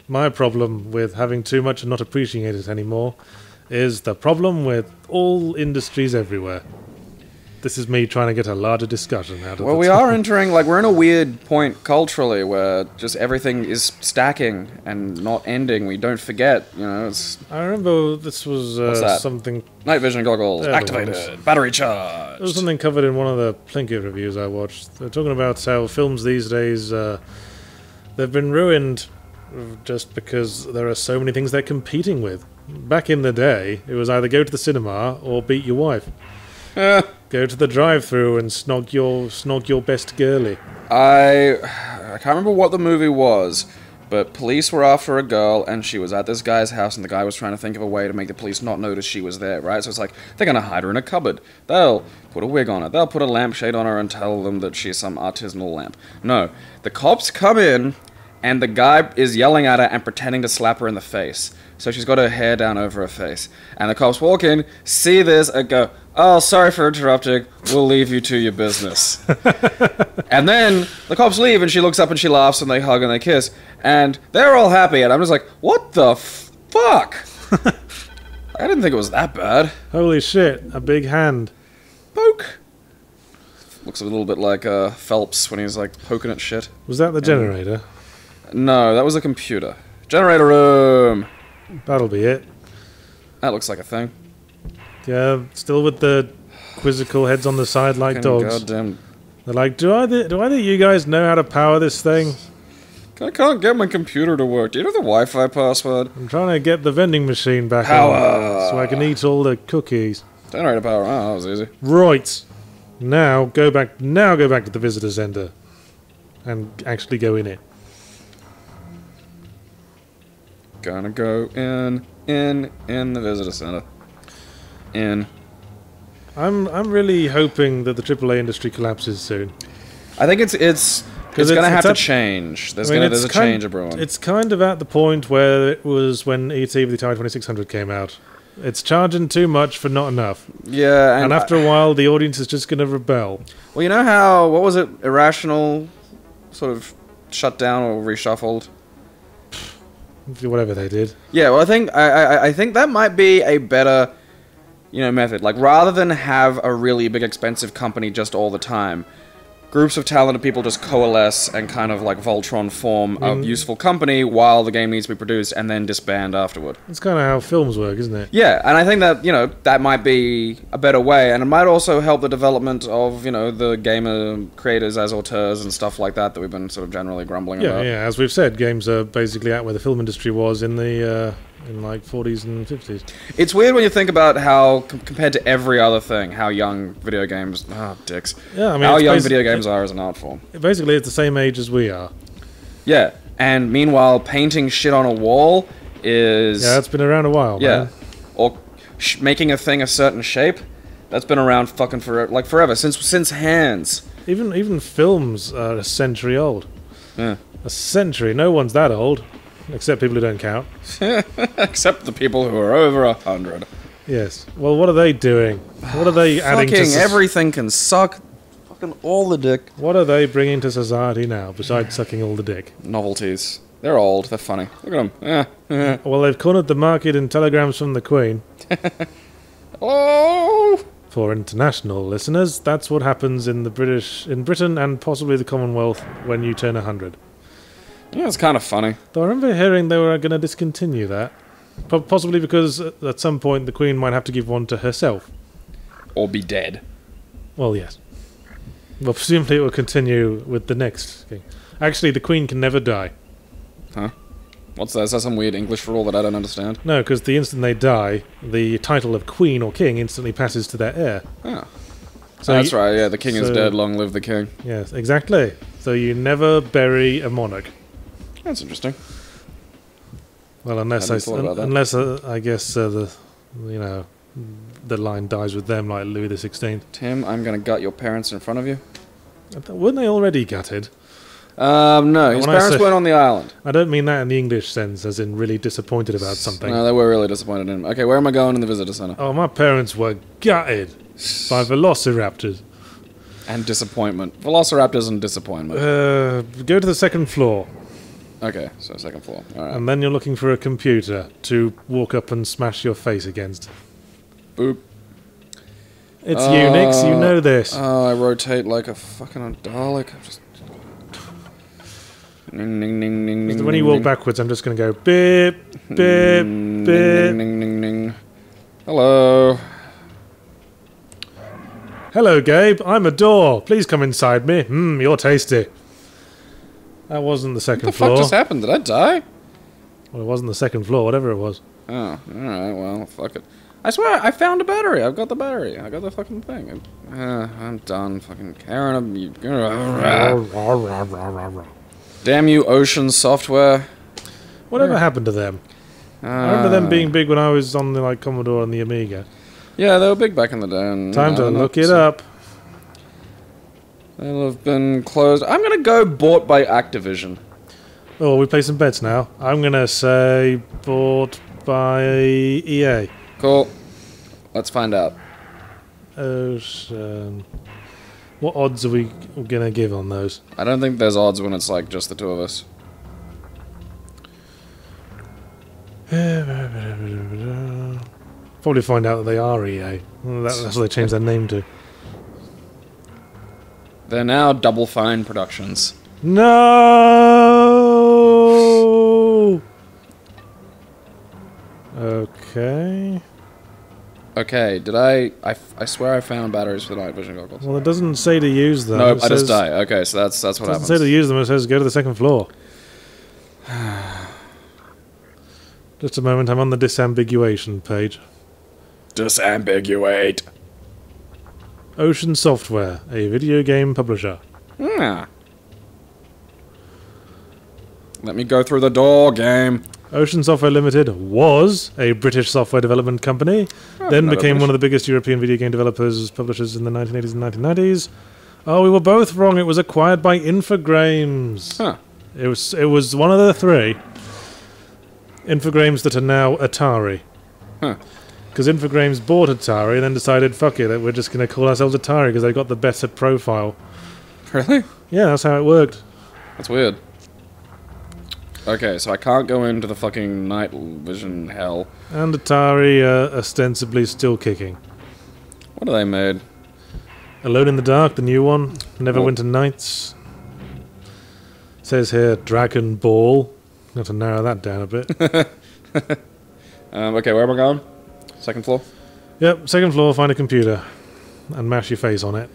my problem with having too much and not appreciating it anymore is the problem with all industries everywhere. This is me trying to get a larger discussion out of it. Well, we are entering, we're in a weird point culturally where just everything is stacking and not ending. We don't forget, I remember this was something... Night vision goggles, activated, battery charged. There was something covered in one of the Plinkett reviews I watched. They're talking about how films these days, they've been ruined just because there are so many things they're competing with. Back in the day, it was either go to the cinema or beat your wife. Go to the drive-thru and snog your best girlie. I can't remember what the movie was, but police were after a girl, and she was at this guy's house, and the guy was trying to think of a way to make the police not notice she was there, right? So it's like, they're gonna hide her in a cupboard. They'll put a wig on her. They'll put a lampshade on her and tell them that she's some artisanal lamp. No. The cops come in, and the guy is yelling at her and pretending to slap her in the face. So she's got her hair down over her face. And the cops walk in, see this, and go, "Oh, sorry for interrupting. We'll leave you to your business." And then the cops leave, and she looks up and she laughs, and they hug and they kiss. And they're all happy, and I'm just like, what the fuck? I didn't think it was that bad. Holy shit, a big hand. Poke. Looks a little bit like Phelps when he was like poking at shit. Was that the generator? No, that was a computer. Generator room! That'll be it. That looks like a thing. Yeah, still with the quizzical heads on the side like Fucking dogs. Goddamn. They're like, do either of you guys know how to power this thing? I can't get my computer to work. Do you know the Wi-Fi password? I'm trying to get the vending machine back Power! on so I can eat all the cookies. Generator power. Oh, that was easy. Right. Now go back to the visitor center and actually go in it. Gonna go in the visitor center. In. I'm really hoping that the AAA industry collapses soon. I think it's gonna have to change. There's a change of brewing. It's kind of at the point where it was when ET with the Atari 2600 came out. It's charging too much for not enough. Yeah, and after a while, the audience is just going to rebel. Well, you know how, what was it, Irrational sort of shut down or reshuffled? Whatever they did. Yeah, well, I think that might be a better, method. Like, rather than have a really big expensive company just all the time, groups of talented people just coalesce and kind of like Voltron form a useful company while the game needs to be produced and then disband afterward. That's kind of how films work, isn't it? Yeah, and I think that, that might be a better way, and it might also help the development of, the gamer creators as auteurs and stuff like that we've been sort of generally grumbling about. Yeah, as we've said, games are basically at where the film industry was in the in like 40s and 50s. It's weird when you think about how, compared to every other thing, how young video games... dicks. Yeah, I mean, how young video games are as an art form. Basically, it's the same age as we are. Yeah, and meanwhile, painting shit on a wall is... Yeah, that's been around a while, man. Or making a thing a certain shape, that's been around fucking forever, since hands. Even films are a century old. Yeah. A century. No one's that old. Except people who don't count. Except the people who are over 100. Yes. Well, what are they doing? What are they adding to fucking everything can suck fucking all the dick. What are they bringing to society now, besides sucking all the dick? Novelties. They're old. They're funny. Look at them. Well, they've cornered the market in telegrams from the Queen. Oh! For international listeners, that's what happens in Britain and possibly the Commonwealth when you turn 100. Yeah, it's kind of funny. Though I remember hearing they were going to discontinue that. Possibly because at some point the Queen might have to give one to herself. Or be dead. Well, yes. Well, presumably it will continue with the next king. Actually, the Queen can never die. Huh? What's that? Is that some weird English rule that I don't understand? No, because the instant they die, the title of Queen or King instantly passes to their heir. Oh. So that's right, yeah, the king is dead, long live the king. Yes, exactly. So you never bury a monarch. That's interesting. Well, unless I guess the line dies with them, like Louis XVI. Tim, I'm gonna gut your parents in front of you. Weren't they already gutted? No, his parents weren't on the island. I don't mean that in the English sense, as in really disappointed about something. No, they were really disappointed in him. Okay, where am I going in the visitor center? Oh, my parents were gutted by velociraptors. And disappointment. Velociraptors and disappointment. Go to the second floor. Okay, so second floor. All right. And then you're looking for a computer to walk up and smash your face against. Boop. It's Unix, you know this. Oh, I rotate like a fucking Dalek. I'm just... Ning, ning, ning, ning, ning, when you walk backwards, I'm just going to go beep, beep, beep. Ning, ning, ning, ning. Hello. Hello, Gabe. I'm a door. Please come inside me. You're tasty. That wasn't the second floor. What the fuck just happened? Did I die? Well, it wasn't the second floor, whatever it was. Oh, alright, well, fuck it. I swear, I found a battery. I've got the battery. I got the fucking thing. I'm done fucking caring. Damn you, Ocean Software. Whatever happened to them? I remember them being big when I was on the Commodore and the Amiga. Yeah, they were big back in the day. And, Time to look it up. They'll have been closed. I'm gonna go bought by Activision. Oh, we play some bets now. I'm gonna say bought by EA. Cool. Let's find out. What odds are we gonna give on those? I don't think there's odds when it's like just the two of us. Probably find out that they are EA. That's what they changed their name to. They're now Double Fine Productions. No. Okay. Okay, did I swear I found batteries for the night vision goggles. Well, it doesn't say to use them. Nope, It I just says- die. Okay, so that's what It doesn't happens. say to use them. It says go to the second floor. Just a moment. I'm on the disambiguation page. Disambiguate. Ocean Software, a video game publisher. Hmm. Let me go through the door, game. Ocean Software Limited was a British software development company, then not became British. one of the biggest European video game developers, publishers in the 1980s and 1990s. Oh, we were both wrong. It was acquired by Infogrames. Huh. It was one of the three. Infogrames that are now Atari. Huh. Because Infogrames bought Atari and then decided, fuck it, we're just going to call ourselves Atari because they got the better profile. Really? Yeah, that's how it worked. That's weird. Okay, so I can't go into the fucking night vision hell. And Atari ostensibly still kicking. What have they made? Alone in the Dark, the new one. Neverwinter Oh. Nights. Says here, Dragon Ball. Got to narrow that down a bit. Okay, where am I going? Second floor? Yep, second floor, find a computer. And mash your face on it.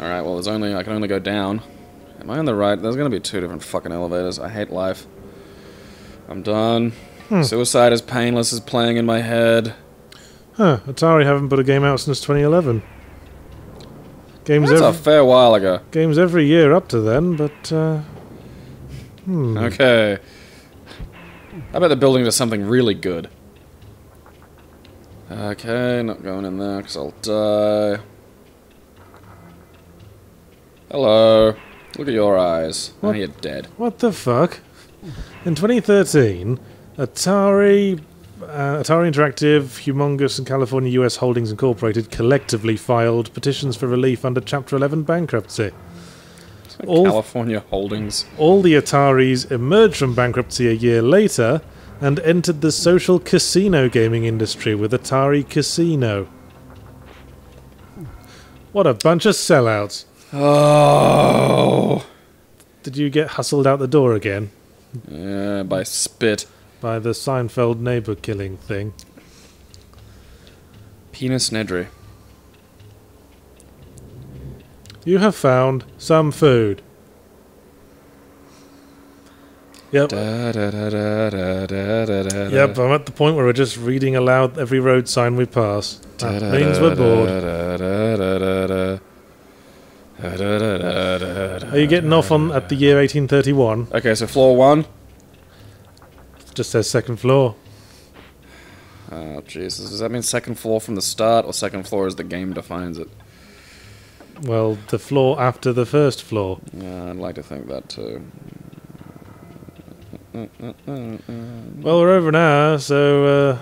Alright, well, I can only go down. Am I on the right? There's gonna be two different fucking elevators. I hate life. I'm done. Suicide is Painless is playing in my head. Huh, Atari haven't put a game out since 2011. Games, That's a fair while ago. games every year up to then, but... Okay. I bet the building does something really good. Okay, not going in there because I'll die. Hello. Look at your eyes. Now What? you're dead. What the fuck? In 2013, Atari Interactive, Humongous, and California US Holdings Incorporated collectively filed petitions for relief under Chapter 11 bankruptcy. All- California Holdings. All the Ataris emerged from bankruptcy a year later and entered the social casino gaming industry with Atari Casino. What a bunch of sellouts. Oh. Did you get hustled out the door again Yeah, by spit. by the Seinfeld neighbor killing thing? Penis Nedry. You have found some food. Yep. Yep, I'm at the point where we're just reading aloud every road sign we pass. That means we're bored. Are you getting off on at the year 1831? Okay, so floor 1. Just says second floor. Oh, Jesus. Does that mean second floor from the start, or second floor as the game defines it? Well, the floor after the first floor. Yeah, I'd like to think that too. Well, we're over an hour, so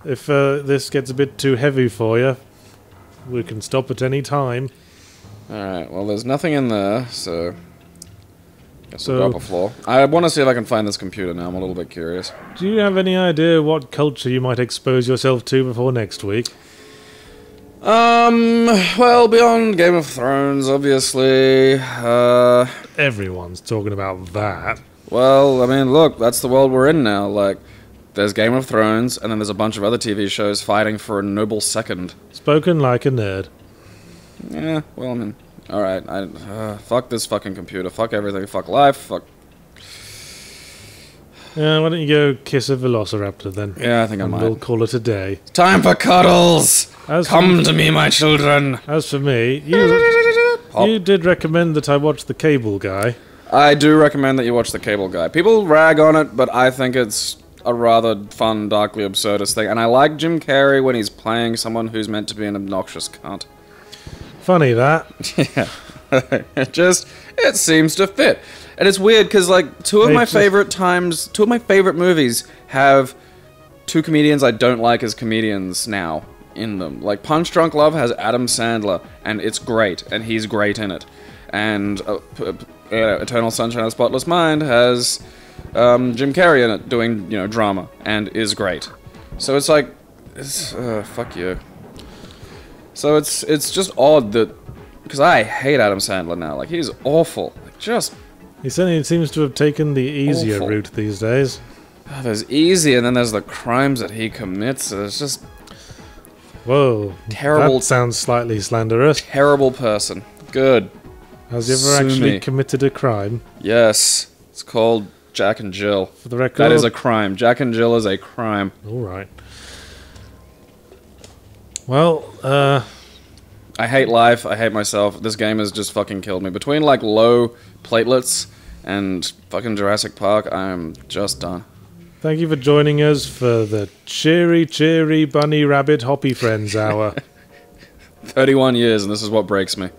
if this gets a bit too heavy for you, we can stop at any time. Alright, well, there's nothing in there, so... Guess So- we'll go up a floor. I want to see if I can find this computer now. I'm a little bit curious. Do you have any idea what culture you might expose yourself to before next week? Well, beyond Game of Thrones, obviously. Everyone's talking about that. Well, I mean, look, that's the world we're in now. Like, there's Game of Thrones, and then there's a bunch of other TV shows fighting for a noble second. Spoken like a nerd. Yeah, well, I mean, alright, fuck this fucking computer, fuck everything, fuck life, fuck... Yeah, why don't you go kiss a velociraptor then? Yeah, I think I And might. we'll call it a day. Time for cuddles! As Come for, to me, my children! as for me, you did recommend that I watch The Cable Guy. I do recommend that you watch The Cable Guy. People rag on it, but I think it's a rather fun, darkly absurdist thing, and I like Jim Carrey when he's playing someone who's meant to be an obnoxious cunt. Funny that. Yeah. It seems to fit. And it's weird, because, like, two of my favorite movies have two comedians I don't like as comedians now in them. Like, Punch Drunk Love has Adam Sandler, and it's great, and he's great in it. And Eternal Sunshine of the Spotless Mind has Jim Carrey in it doing, drama, and is great. So it's like, fuck you. So it's just odd that Because I hate Adam Sandler now. Like, he's awful. Like, just... He certainly seems to have taken the easier Awful. route these days. Oh, there's easy, and then there's the crimes that he commits. It's just... Whoa. Terrible. That sounds slightly slanderous. Terrible person. Good. Has he ever Sue actually me. committed a crime? Yes. It's called Jack and Jill. For the record? That is a crime. Jack and Jill is a crime. Alright. Well, I hate life. I hate myself. This game has just fucking killed me. Between, like, low platelets and fucking Jurassic Park, I'm just done. thank you for joining us for the cheery bunny rabbit hoppy friends hour. 31 years, and this is what breaks me.